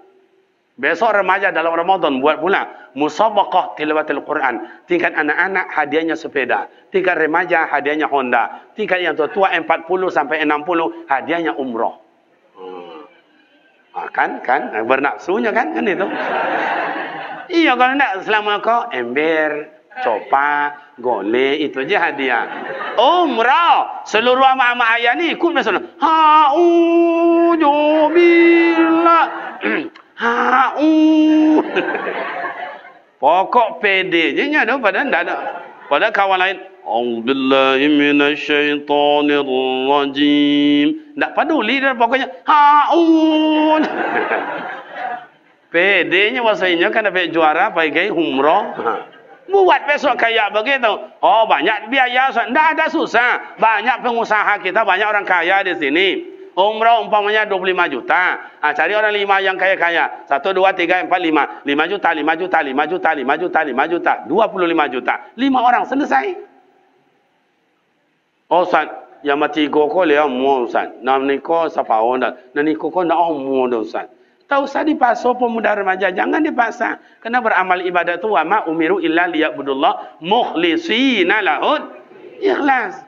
Besok remaja dalam Ramadan buat pula musabaqah tilawatil Quran. Tingkat anak-anak hadiahnya sepeda, tingkat remaja hadiahnya Honda, tingkat yang tua 40 sampai 60 hadiahnya umroh. Kan bernafsunya kan itu. Iya kalau nak selama kau ember, copa, gole itu aja hadiah. Umrah seluruh amak-amak ayah ni ikut masuk. Ha'udzubillah. Pokok pede je nya dah pada ndak ada. Pada kawan lain, A'udzubillahi minasyaitonirrajim. Ndak peduli dia pokoknya ha'ud. Pedenya wasainya kan dapat juara pergi umrah. Buat besok kayak begitu. Banyak biaya. Tidak ada susah. Banyak pengusaha kita, banyak orang kaya di sini. Umrah umpamanya 25 juta. Cari orang 5 yang kaya-kaya. 1, 2, 3, 4, 5. 5 juta, 5 juta, 5 juta, 5 juta, 5 juta. 25 juta. 5 orang selesai. Ustaz, yang mati koko dia mau Ustaz. Nam niko siapa orang? Nam niko kok nak mau dah Ustaz. Tak usah dipaksa pemuda remaja, jangan dipaksa. Kena beramal ibadat tu wa ma umiru illa liya'budullah mukhlishina lahud ikhlas.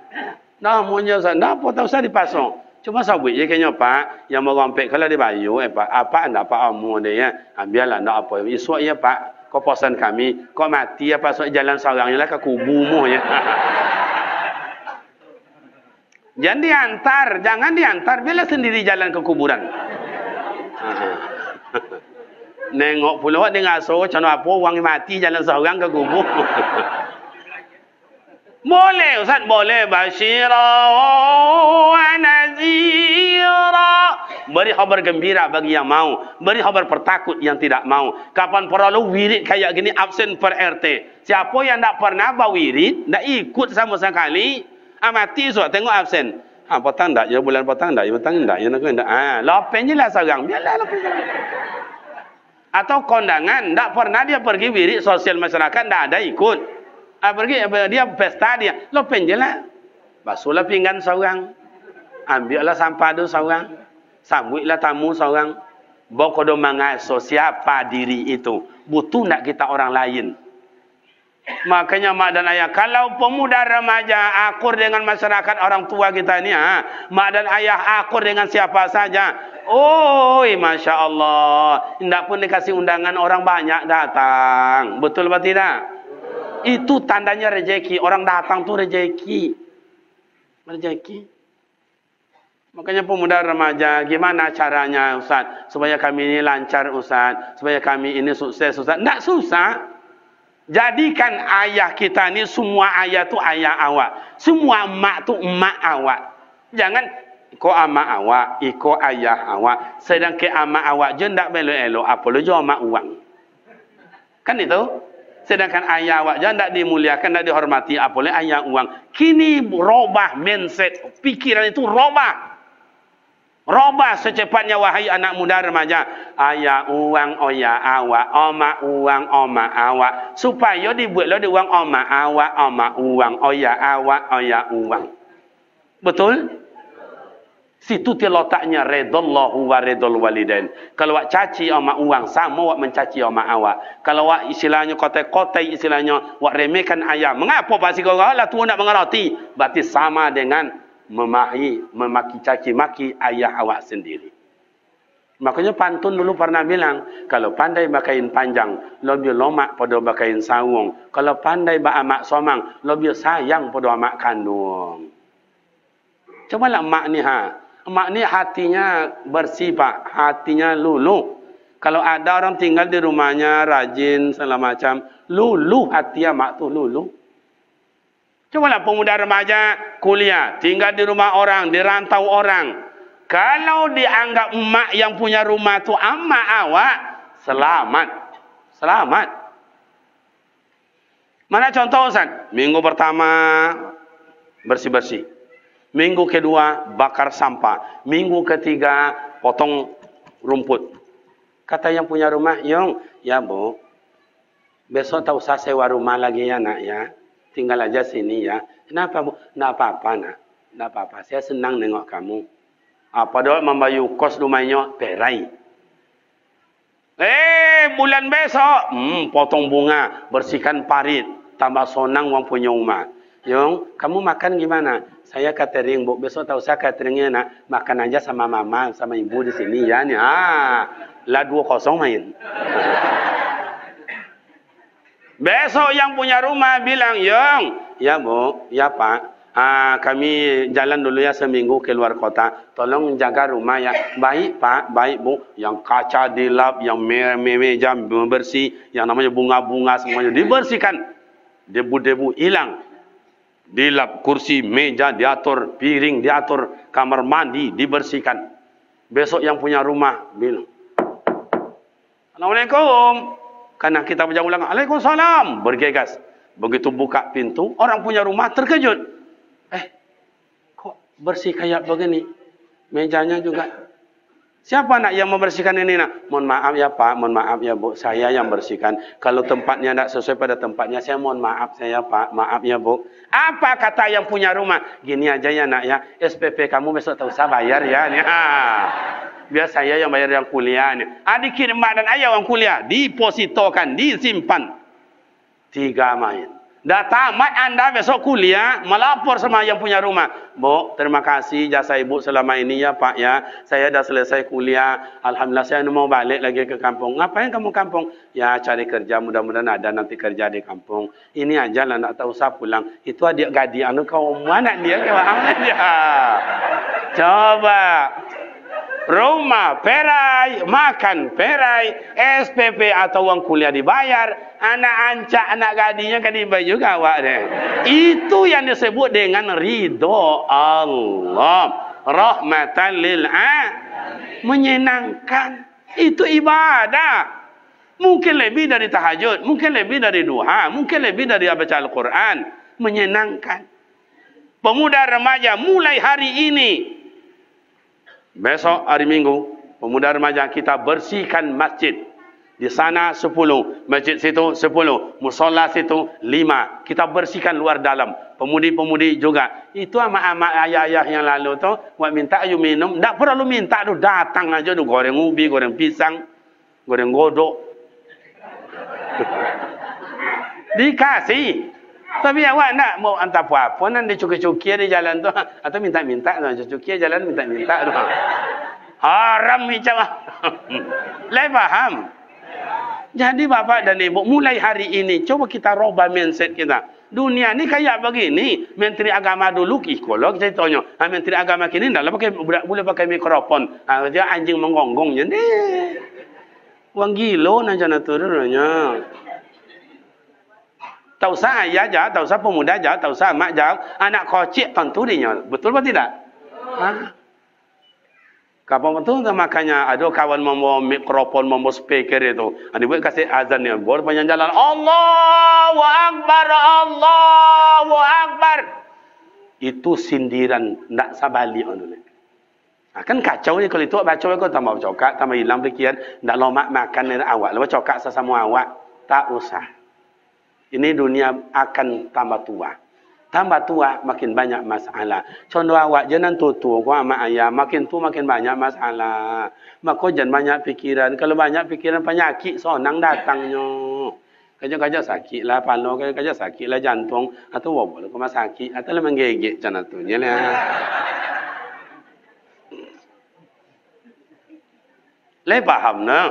Namanya tak apa, tak usah dipaksa. Cuma sabit je kayaknya Pak, yang merompek kalau dia bayu Pak, apa anda Pak amu dia ya. Biarlah nak apa. Esok ya Pak, kau pesan kami, kau mati apa sok jalan seorang lah ke kubumu ya. Jangan diantar, biarlah sendiri jalan ke kuburan. Nengok pula dia ngaso macam apa orang mati jalan seorang ke kubur. Boleh Ustaz, boleh. Basyira wa nazira. Beri khabar gembira bagi yang mau, beri khabar pertakut yang tidak mau. Kapan perlu wirid kayak gini absen per RT. Siapa yang tak pernah berwirid, tak ikut sama sekali, mati so tengok absen. Petang tak je, bulan petang tak je, petang tak je, nak tak. Lopen je lah seorang, biarlah lopen. Atau kondangan, tak pernah dia pergi wirid sosial masyarakat, tak ada ikut. Pergi dia pesta dia, lopen je lah. Basuhlah pinggan seorang, ambillah sampah tu seorang, sambutlah tamu seorang. Bawa mengasuh siapa diri itu, butuh tak kita orang lain. Makanya mak dan ayah, kalau pemuda remaja akur dengan masyarakat orang tua kita ni, mak dan ayah akur dengan siapa saja. Masya Allah, tidak pun dikasih undangan orang banyak datang. Betul atau tidak? Itu tandanya rezeki. Orang datang tu rezeki. Rezeki. Makanya pemuda remaja, gimana caranya Ustaz? Supaya kami ini lancar Ustaz. Supaya kami ini sukses Ustaz. Tidak susah. Jadikan ayah kita ni semua ayah tu ayah awak. Semua emak tu emak awak. Jangan iko amak awak, iko ayah awak. Sedangkan amak awak je ndak belok-elok. Apa lu jual mak uang. Kan itu? Sedangkan ayah awak jangan tak dimuliakan, tak dihormati, apalagi ayah uang. Kini robah mindset, pikiran itu robah. Robah secepatnya wahai anak muda remaja. Ayah uang oya awak, oma uang oma awak. Supaya dibuatlah di uang oma awak, oma uang oya awak, oya uang. Betul? Situ terletaknya redallahu wa redal walidain. Kalau awak caci oma uang, sama awak mencaci oma awak. Kalau awak istilahnya kotai-kotai, istilahnya awak remehkan ayah. Mengapa pasti kau lah tua nak mengerti? Berarti sama dengan memaki caci maki ayah awak sendiri. Makanya pantun dulu pernah bilang, kalau pandai bakain panjang, lebih lomak pada bakain sawung. Kalau pandai ba amak somang, lebih sayang pada amak kandung. Cobalah mak ni mak ni hatinya bersih pak, hatinya luluh. Kalau ada orang tinggal di rumahnya rajin segala macam, luluh hati mak tu luluh. Cobalah pemuda remaja kuliah, tinggal di rumah orang, di rantau orang. Kalau dianggap emak yang punya rumah tu amak awak, selamat. Selamat. Mana contoh Ustaz? Minggu pertama bersih-bersih. Minggu kedua bakar sampah. Minggu ketiga potong rumput. Kata yang punya rumah, "Yong, ya Bu, besok tak usah sewa rumah lagi ya nak ya. Tinggal aja sini ya." Kenapa Bu? Nggak apa-apa nak. Nggak apa-apa. Saya senang nengok kamu. Apa doa membayar kos rumahnya perai. Bulan besok, potong bunga, bersihkan parit, tambah sonang uang punya rumah. Yung, kamu makan gimana? Saya catering Bu. Besok tak usah cateringnya nak. Makan aja sama mama, sama ibu di sini ya. Lah 2-0 main. Besok yang punya rumah bilang, "Yung, ya Bu, ya Pak. Kami jalan dulu ya seminggu ke luar kota. Tolong jaga rumah ya." "Baik Pak, baik Bu." Yang kaca dilap, yang meja bersih, yang namanya bunga-bunga semuanya dibersihkan. Debu-debu hilang. Dilap kursi, meja diatur, piring diatur, kamar mandi dibersihkan. Besok yang punya rumah bilang, "Assalamualaikum." Karena kita baca ulang, "Waalaikumsalam." Bergegas. Begitu buka pintu, orang punya rumah terkejut. Kok bersih kayak begini? Mejanya juga. Siapa nak yang membersihkan ini nak? "Mohon maaf ya Pak, mohon maaf ya Bu, saya yang bersihkan. Kalau tempatnya tidak sesuai pada tempatnya, saya mohon maaf saya Pak, maaf ya Bu." Apa kata yang punya rumah? "Gini aja ya nak ya, SPP kamu besok tak usah bayar ya." Biar saya yang bayar yang kuliah. Dikirim mak dan ayah yang kuliah, dipositokan, disimpan. 3 main. Dah tamat anda besok kuliah, melapor sama yang punya rumah. "Bu, terima kasih jasa ibu selama ini ya Pak ya. Saya dah selesai kuliah. Alhamdulillah saya mau balik lagi ke kampung." "Ngapain kamu kampung?" "Ya cari kerja, mudah-mudahan ada nanti kerja di kampung. Ini aja lah, tak usah pulang." Itu adik gadis anu kau mana dia ke mana dia? Coba. Rumah perai, makan perai, SPP atau uang kuliah dibayar, anak ancak, anak gadinya kan dibayar juga awak deh. Itu yang disebut dengan ridho Allah, rahmatan lil alamin, menyenangkan. Itu ibadah. Mungkin lebih dari tahajud, mungkin lebih dari duha, mungkin lebih dari baca Al-Quran, menyenangkan. Pemuda remaja mulai hari ini, besok hari Minggu, pemuda remaja kita bersihkan masjid. Di sana 10, masjid situ 10, musola situ 5. Kita bersihkan luar dalam. Pemudi-pemudi juga. Itu amak-amak ayah-ayah yang lalu tu, buat minta ayu minum, tak perlu minta tu, datang aja tu, goreng ubi, goreng pisang, goreng godok. Dikasih. Tapi awak nak mau hantar apa-apa nanti cuki-cuki di jalan tu atau minta-minta tu, cuki jalan minta-minta tu. Haram ni macam. Lai faham? Jadi bapak dan ibu mulai hari ini coba kita robah mindset kita. Dunia ni kayak begini. Menteri agama dulu psikolog ceritanya. Menteri agama kini dah boleh pakai mikrofon. Dia anjing menggonggong jadi. Wang gilo nak jangan turunnya. Tak usah ayah jauh, tak usah pemuda jauh, tak usah mak jauh. Anak kocik tentu dia. Betul atau tidak? Kapan tu makanya ada kawan membawa mikrofon, membawa speaker itu. Ada buat kasih azan ni, buat panjang jalan. Allahu Akbar, Allahu Akbar. Itu sindiran, tak sabali orang ni. Kan kacau ni kalau itu baca kau tambah cokak, tambah hilang pikiran, tak lomak makan ni awak, lepas cokak sesama awak, tak usah. Ini dunia akan tambah tua. Tambah tua makin banyak masalah. Contoh awak jangan tua kau sama ayah, makin tua makin banyak masalah. Maka jangan banyak pikiran. Kalau banyak pikiran penyakit sonang datangnya. Kajak-kajak sakit lah pala, kajak sakit lah jantung, atau wabul kau sakit, atau lah menggigit macam tu je lah. Le paham no?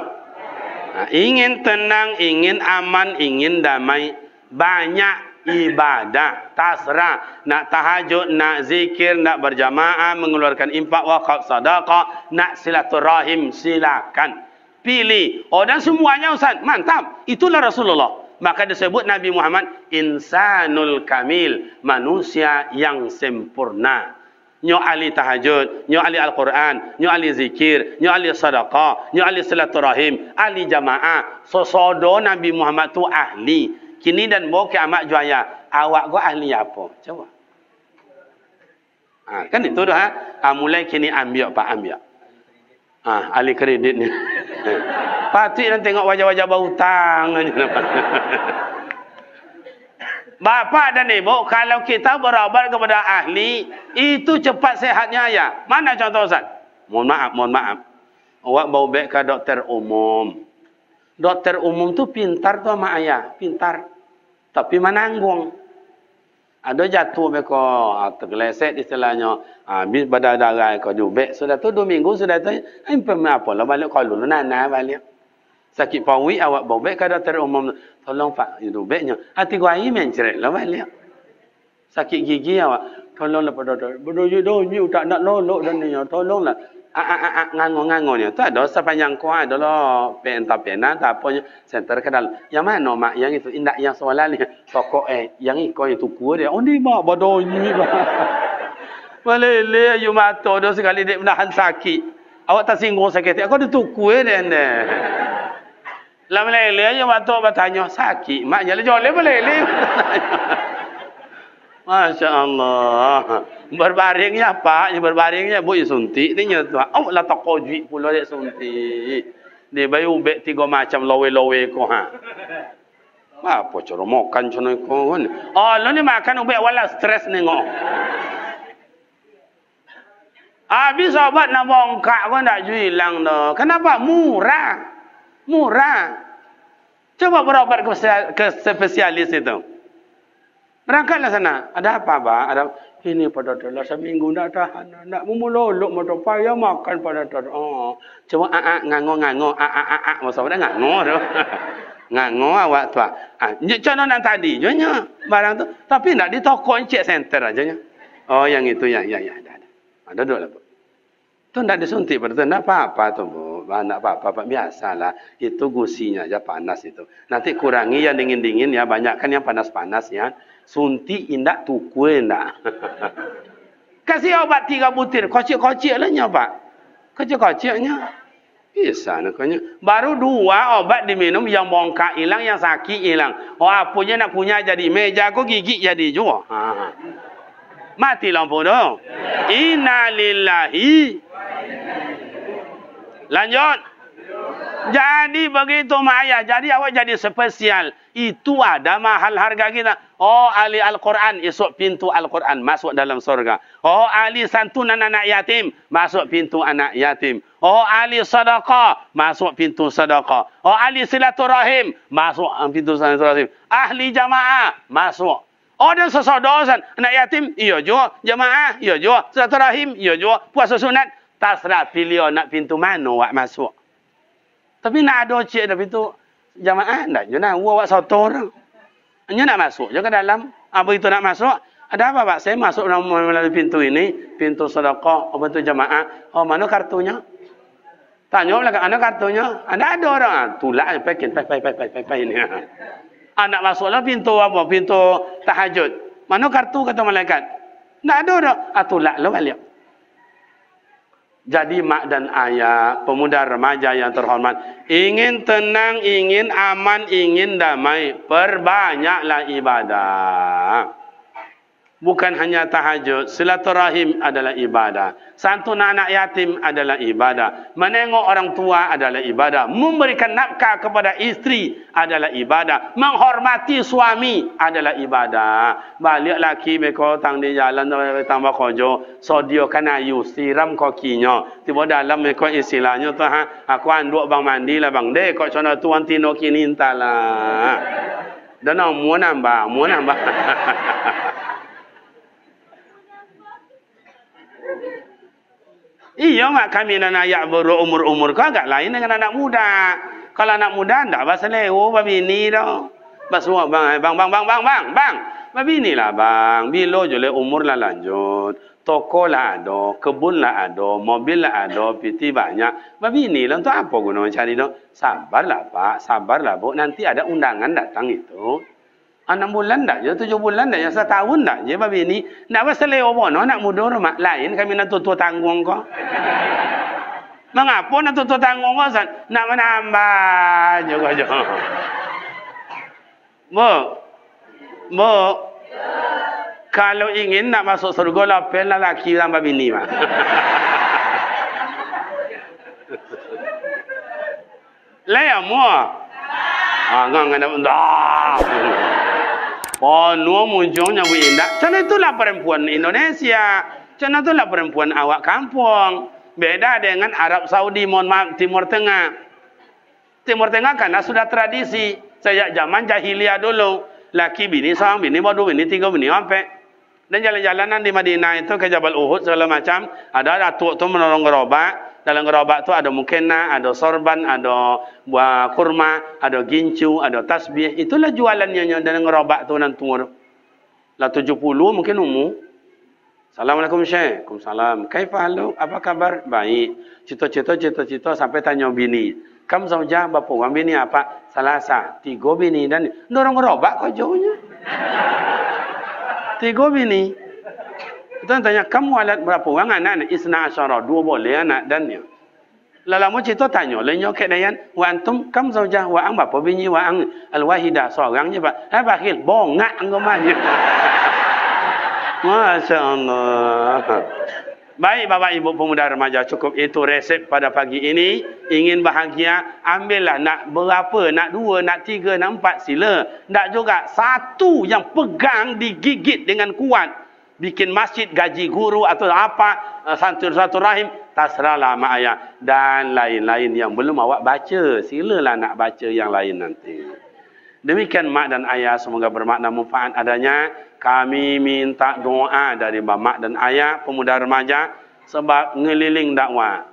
Ingin tenang, ingin aman, ingin damai, banyak ibadah, tasrah, nak tahajud, nak zikir, nak berjamaah, mengeluarkan infak, wakaf, sedekah, nak silaturahim, silakan. Pilih. Oh dan semuanya Ustaz, mantap. Itulah Rasulullah. Maka disebut Nabi Muhammad insanul kamil, manusia yang sempurna. Nyo ahli tahajud, nyo ahli Al-Quran, nyo ahli zikir, nyo ahli sedekah, nyo ahli silaturahim, ahli jamaah. Sosodo Nabi Muhammad tu ahli. Kini dan mau kiamat juaya, awak go ahli apa? Coba. Kan itu dah. Mulai kini ambil pak ambil. Ahli kredit ni. Patut dan tengok wajah-wajah berhutang aja. Bapa dan ibu, kalau kita berobat kepada ahli, itu cepat sehatnya ya. Mana contoh Ustaz? Mohon maaf. Awak bawa baik ke dokter umum. Dokter umum tu pintar tu sama ayah, pintar. Tapi menanggung. Ada jatuh mereka, tergeleset istilahnya. Habis berdarah kau jubek. Sudah tu 2 minggu sudah tu. Apa lah balik kalau lu nana balik. Sakit pawi awak bawa baik ke dokter umum. Tolong Pak, jubeknya. Hati gua ini menceret lah balik. Sakit gigi awak. Tolonglah Pak dokter. Berdonyu tak nak lolok dan ni. Tolonglah. Ngango-ngangonya tu ada sepanjang kuah adalah pena tak apa center ke dalam. Yang mana mak yang itu indak yang soalan ni toko yang ikut itu kuah dia. Oh ni mak bodoh ni mak. Malele you mata dah sekali dia menahan sakit. Awak tak singgung sakit. Aku ada tu kuah dia ni. Lah malele you mata bertanya sakit. Mak jalan joleh malele. Masya Allah. Berbaringnya Pak, berbaringnya Bu suntik ni nya tu. Awak lah tak kojuik pula dia suntik. Dia bayu ubek 3 macam lowe-lowe ko ha. Apa cara makan macam ko kan. Oh, lo ni makan ubek wala stres nengok. Habis obat nak bongkak kau tak hilang dah. Kenapa? Murah. Coba berobat ke spesialis itu. Berangkatlah sana. Ada apa, Pak? Ada ini pada doktor seminggu nak tahan. Nak memulolok motor payah makan pada doktor. Oh, cuma ngango. Masa dah ngango tu. Ngango awak tu. Contoh yang tadi nya barang tu. Tapi nak di toko cek center aja nya. Oh, yang itu ya. Ada dua lah, Bu. Tu nak disuntik pada tu. Tak apa-apa tu, Bu. Tak apa-apa. Biasalah. Itu gusinya aja panas itu. Nanti kurangi yang dingin-dingin ya. Banyakkan yang panas-panas ya. Suntik indak tukue indak. Kasih obat 3 butir. Kocik-kocik lah nya, Pak. Kocik-kociknya. Bisa nakanya. Baru 2 obat diminum yang bongkak hilang, yang sakit hilang. Oh, apunya nak punya jadi meja aku gigit jadi juga. Mati lampu tu. Innalillahi. Lanjut. Jadi begitu Maya. Jadi awak jadi spesial. Itu ada mahal harga kita. Oh, ahli Al-Quran. Esok pintu Al-Quran. Masuk dalam surga. Oh, ahli santunan anak yatim. Masuk pintu anak yatim. Oh, ahli sedekah. Masuk pintu sedekah. Oh, ahli silaturahim. Masuk pintu silaturahim. Ahli jamaah. Masuk. Oh, dan sesodosan. Anak yatim. Iya juga. Jamaah. Iya juga. Silaturahim. Iya juga. Puasa sunat. Tasrah pilih nak pintu mana awak masuk. Tapi nak ada cik dah pintu jamaah tak je nak awak satu orang. Hanya nak masuk je ke dalam. Apa itu nak masuk? Ada apa Pak? Saya masuk melalui pintu ini, pintu sedekah, pintu jamaah. Oh, mana kartunya? Tanya belakang mana kartunya? Ada orang tulak pakai ini. Anak masuklah pintu apa? Pintu tahajud. Mana kartu kata malaikat? Tak ada dah. Tulak lo balik. Jadi mak dan ayah, pemuda remaja yang terhormat, ingin tenang, ingin aman, ingin damai, perbanyaklah ibadah. Bukan hanya tahajud, silaturahim adalah ibadah. Santun anak yatim adalah ibadah. Menengok orang tua adalah ibadah. Memberikan nafkah kepada isteri adalah ibadah. Menghormati suami adalah ibadah. Balik laki beko tang di jalan tambah kojo, sodio kan ayu siram kakinya. Tiba dalam beko istilahnya tu aku anduk bang mandi lah bang dek kok sono tuan tino kini entahlah. Dan mau nambah. Iya mak kami dan ayak berumur kau agak lain dengan anak muda. Kalau anak muda ndak bahasa leo babini dah. Bas semua bang. Babini lah bang. Bilo je le umur lah lanjut. Toko lah ada, kebun lah ada, mobil lah ada, piti banyak. Babini lah untuk apa guna cari dah? Sabarlah pak, sabarlah bu. Nanti ada undangan datang itu. 6 bulan dah je, 7 bulan dah je, 1 tahun dah je babi ni. Nak pasal leo bono nak muda rumah lain kami nak tutur tanggung kau. Mengapa nak tutur tanggung kau? Nak menambah juga. Bu. Kalau ingin nak masuk surga lapel lelaki tambah bini mah. Leo mu. Ngang dah. Nuo munculnya bu indah. Karena itulah perempuan Indonesia. Karena itulah perempuan awak kampung. Beda dengan Arab Saudi, mohon maaf, Timur Tengah. Timur Tengah karena sudah tradisi. Sejak zaman jahiliyah dulu. Laki bini, seorang bini, baru bini, 3 bini, sampai. Dan jalan-jalanan di Madinah itu ke Jabal Uhud segala macam. Ada datuk tu menolong gerobak. Dalam gerobak tu ada mukena, ada sorban, ada buah kurma, ada gincu, ada tasbih. Itulah jualannya dalam gerobak tu nanti tunggu. Lah 70 mungkin umur. Assalamualaikum Syekh. Waalaikumsalam. Kaifahalu? Apa kabar? Baik. Cita-cita sampai tanya bini. Kamu saja bapa orang bini apa? Salasa. 3 bini dan dorong gerobak kau jauhnya. 3 bini. Kita tanya, kamu alat berapa orang anak? Isna asyara, 2 boleh anak dan ni. Lalamu cerita tanya, lainnya ke dayan, wa antum kam zaujah wa ang bapa bini wa ang al-wahidah seorang je pak. Bakhil, bongak engkau maju. Masya-Allah. Baik Bapak Ibu pemuda remaja, cukup itu resep pada pagi ini. Ingin bahagia, ambillah nak berapa, nak 2, nak 3, nak 4 sila. Tak juga satu yang pegang digigit dengan kuat. Bikin masjid, gaji guru atau apa, satu rahim, tasrahlah mak ayah. Dan lain-lain yang belum awak baca, silalah nak baca yang lain nanti. Demikian mak dan ayah, semoga bermakna manfaat adanya. Kami minta doa dari mak dan ayah, pemuda remaja, sebab ngeliling dakwah.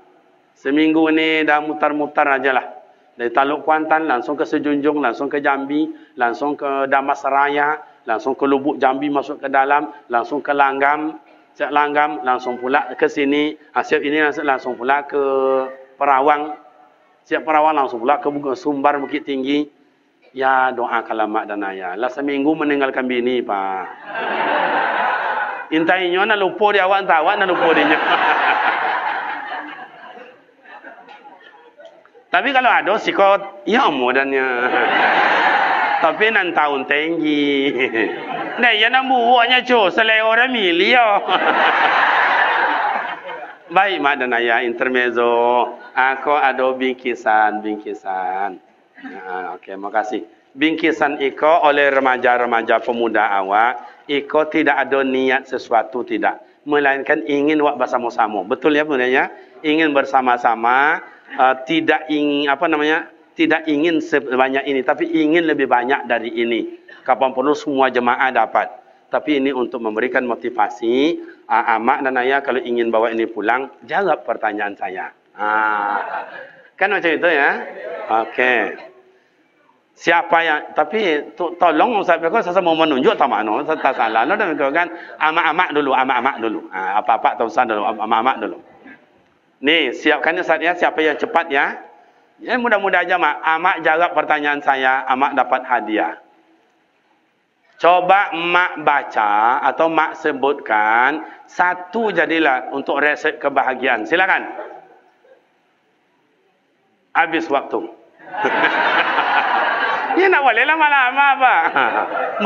Seminggu ni dah mutar-mutar ajalah. Dari Taluk Kuantan, langsung ke Sejunjung, langsung ke Jambi, langsung ke Damasraya, langsung ke Lubuk Jambi masuk ke dalam, langsung ke Langgam, siap Langgam, langsung pula ke sini, siap ini langsung pula ke Perawang, siap Perawang langsung pula ke Sumbar Bukit Tinggi. Ya doakanlah mak dan ayah. Lah seminggu meninggalkan bini pak. Intainya nak lupa dia awak, awak nak lupa dia. Tapi kalau ada sikot, ya modalnya. Tapi nan tahun tinggi. Nah, ya nak buatnya cu, selai orang milih. Baik mak dan ayah, intermezzo. Aku ada bingkisan. Okey, makasih. Bingkisan iko oleh remaja-remaja pemuda awak, iko tidak ada niat sesuatu tidak, melainkan ingin wak bersama-sama. Betul ya sebenarnya? Ingin bersama-sama, tidak ingin tidak ingin sebanyak ini, tapi ingin lebih banyak dari ini. Kapan perlu semua jemaah dapat. Tapi ini untuk memberikan motivasi. Mak dan ayah kalau ingin bawa ini pulang, jawab pertanyaan saya. Kan macam itu ya? Okey. Siapa yang, tapi tolong Ustaz Beko saya mau menunjuk tak makna, tak salah. No, kan amak-amak dulu. Apa-apa tak usah dulu, amak-amak dulu. Nih, siapkan Ustaz ya, siapa yang cepat ya. Ya mudah-mudahan aja mak jawab pertanyaan saya, amak dapat hadiah. Coba mak baca atau mak sebutkan satu jadilah untuk resep kebahagiaan. Silakan. Habis waktu. Ya nak boleh lama-lama apa?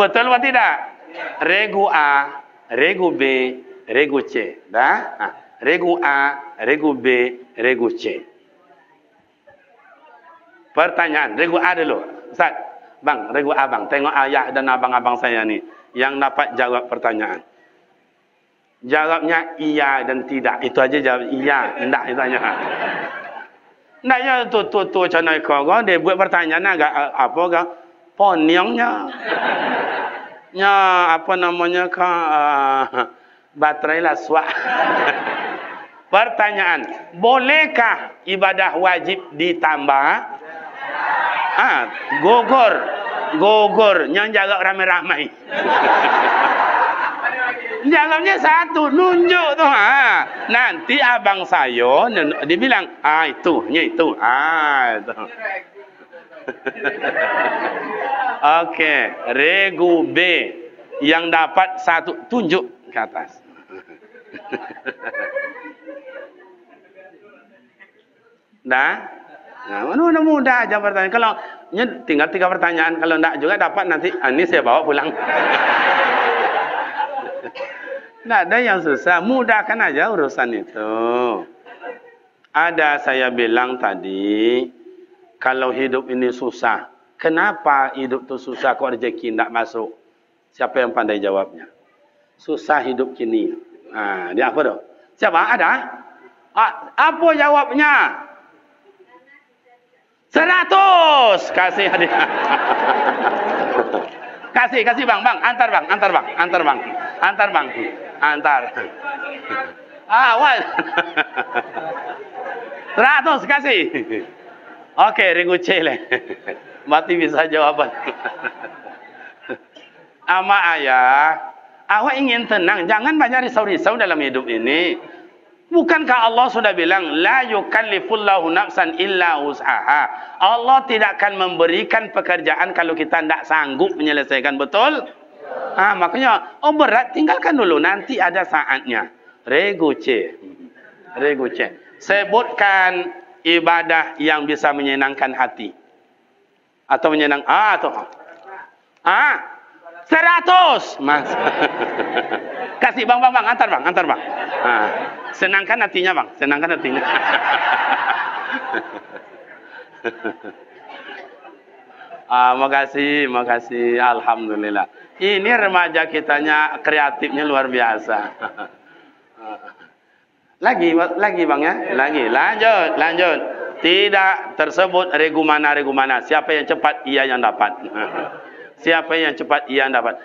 Betul atau tidak? Regu A, regu B, regu C. Dah? Regu A, regu B, regu C. Pertanyaan, regu A dulu. Ustaz. Bang, regu abang. Tengok ayah dan abang-abang saya ni. Yang dapat jawab pertanyaan. Jawabnya iya dan tidak. Itu aja jawab iya. Tidak itu aja. Tidak ya tu canai kau. Dia buat pertanyaan agak apa kau? Ponyongnya. Nya apa namanya kau? Baterai lah suak. Pertanyaan. Bolehkah ibadah wajib ditambah? Gogor, yang jaga ramai-ramai. Jawabnya satu, nunjuk tu. Nanti abang saya, dia bilang, itu. Itu. Okey, regu B yang dapat satu, tunjuk ke atas. Dah? Nah, mana mudah aja pertanyaan. Kalau tinggal 3 pertanyaan, kalau enggak juga dapat nanti ini saya bawa pulang. Enggak ada yang susah, mudahkan aja urusan itu. Ada saya bilang tadi, kalau hidup ini susah, kenapa hidup itu susah kok rezeki enggak masuk? Siapa yang pandai jawabnya? Susah hidup kini. Dia apa tu? Siapa ada? Apa jawabnya? 100 kasih hadiah. kasih bang, antar bang. Awal. 100 kasih. Okey, ringu cele. Mati bisa jawaban. Ama ayah, awak ingin tenang, jangan banyak risau-risau dalam hidup ini. Bukankah Allah sudah bilang la yukallifullahu nafsan illa wus'aha. Allah tidak akan memberikan pekerjaan kalau kita tidak sanggup menyelesaikan, betul? Makanya berat tinggalkan dulu, nanti ada saatnya. Regu C. Sebutkan ibadah yang bisa menyenangkan hati. Atau menyenang atau 100 Mas. Kasih bang, antar bang. Senangkan hatinya bang, makasih, alhamdulillah. Ini remaja kitanya kreatifnya luar biasa. Lagi bang ya, lanjut. Tidak tersebut regu mana. Siapa yang cepat ia yang dapat.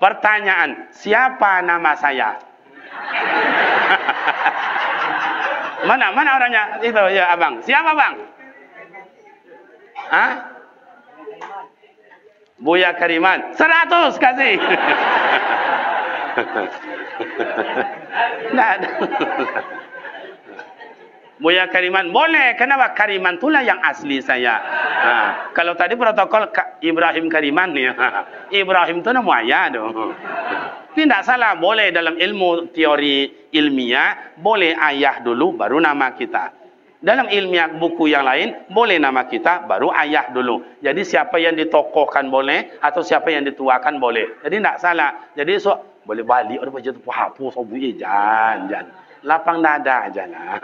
Pertanyaan, siapa nama saya? Mana orangnya? Itu ya abang. Siapa bang? Buya Kariman. 100 kasih. Nggak ada. Buya Kariman. Boleh. Kenapa? Kariman itulah yang asli saya. Kalau tadi protokol Ibrahim Kariman nih. Ibrahim itu nama ayah dong. Tidak salah, boleh dalam ilmu teori ilmiah, boleh ayah dulu baru nama kita. Dalam ilmiah buku yang lain, boleh nama kita baru ayah dulu. Jadi siapa yang ditokohkan boleh, atau siapa yang dituakan boleh. Jadi tidak salah. Jadi boleh balik, ada baca tu apa, sobu'i jangan. Lapang dada aja lah.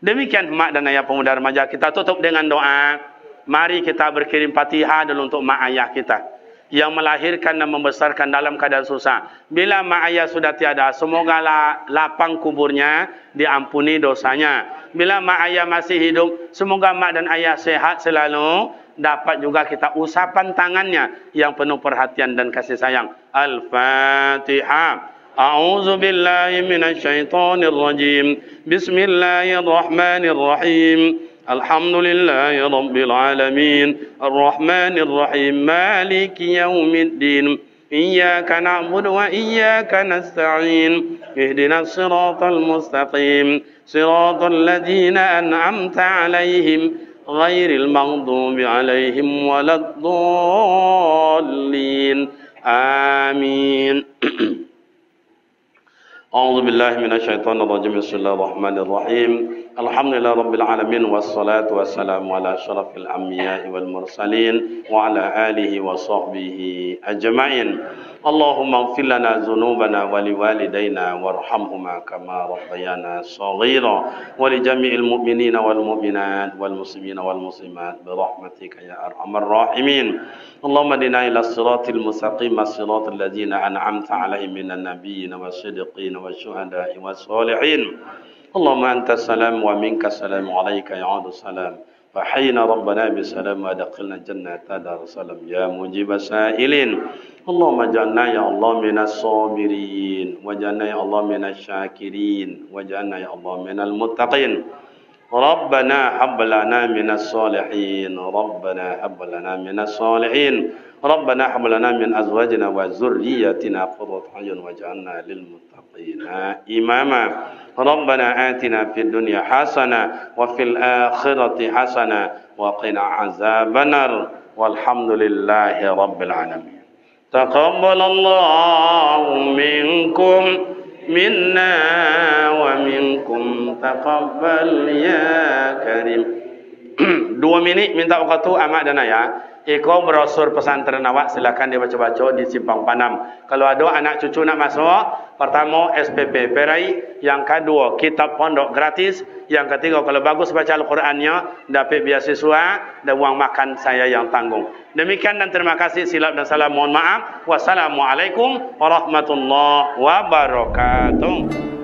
Demikian mak dan ayah pemuda remaja, kita tutup dengan doa. Mari kita berkirim Fatihah dulu untuk mak ayah kita yang melahirkan dan membesarkan dalam keadaan susah. Bila mak ayah sudah tiada, semoga lapang kuburnya, diampuni dosanya. Bila mak ayah masih hidup, semoga mak dan ayah sehat selalu, dapat juga kita usapan tangannya yang penuh perhatian dan kasih sayang. Al-Fatihah. A'udzu billahi minasyaitonir rajim. Bismillahirrahmanirrahim. Alhamdulillahi Rabbil Alamin. Ar-Rahmanir Rahim. Maliki Yawmiddin. Iyyaka na'budu wa iyyaka nasta'in. Ihdinas siratal mustaqim. Siratal ladzina an'amta 'alaihim ghairil maghdubi 'alaihim waladdallin. Amin. أعوذ بالله من الشيطان الرجيم بسم الله الرحمن الرحيم الحمد لله رب العالمين والصلاة والسلام على أشرف الأنبياء والمرسلين وعلى آله وصحبه أجمعين اللهم اغفر لنا ذنوبنا ولوالدينا وارحمهما كما ربيانا صغيرا ولجميع المؤمنين والمؤمنات والمسلمين والمسلمات برحمتك يا أرحم الراحمين اللهم اهدنا إلى الصراط المستقيم الصراط الذين أنعمت عليهم من النبيين والصديقين والشهداء والصالحين اللهم أنت السلام ومنك السلام عليك يعود السلام فحينا ربنا بالسلام وادخلنا الجنة دار السلام يا مجيب السائلين اللهم اجعلنا يا الله من الصابرين واجعلنا يا الله من الشاكرين واجعلنا يا الله من المتقين ربنا هب لنا من الصالحين ربنا هب لنا من الصالحين ربنا هب لنا من أزواجنا وذرياتنا قرة أعين واجعلنا للمتقين إماما ربنا آتنا في الدنيا حسنة وفي الآخرة حسنة وقنا عذاب النار والحمد لله رب العالمين تقبل الله منكم منا ومنكم تقبل يا كريم 2 minit minta waktu amak dan ayah. Iko brosur pesantren awak silakan dibaca-baca di Simpang Panam. Kalau ada anak cucu nak masuk, pertama SPP Perai, yang kedua kitab pondok gratis, yang ketiga kalau bagus baca Al-Qur'annya dapat beasiswa dan uang makan saya yang tanggung. Demikian dan terima kasih, silap dan salam mohon maaf. Wassalamualaikum warahmatullahi wabarakatuh.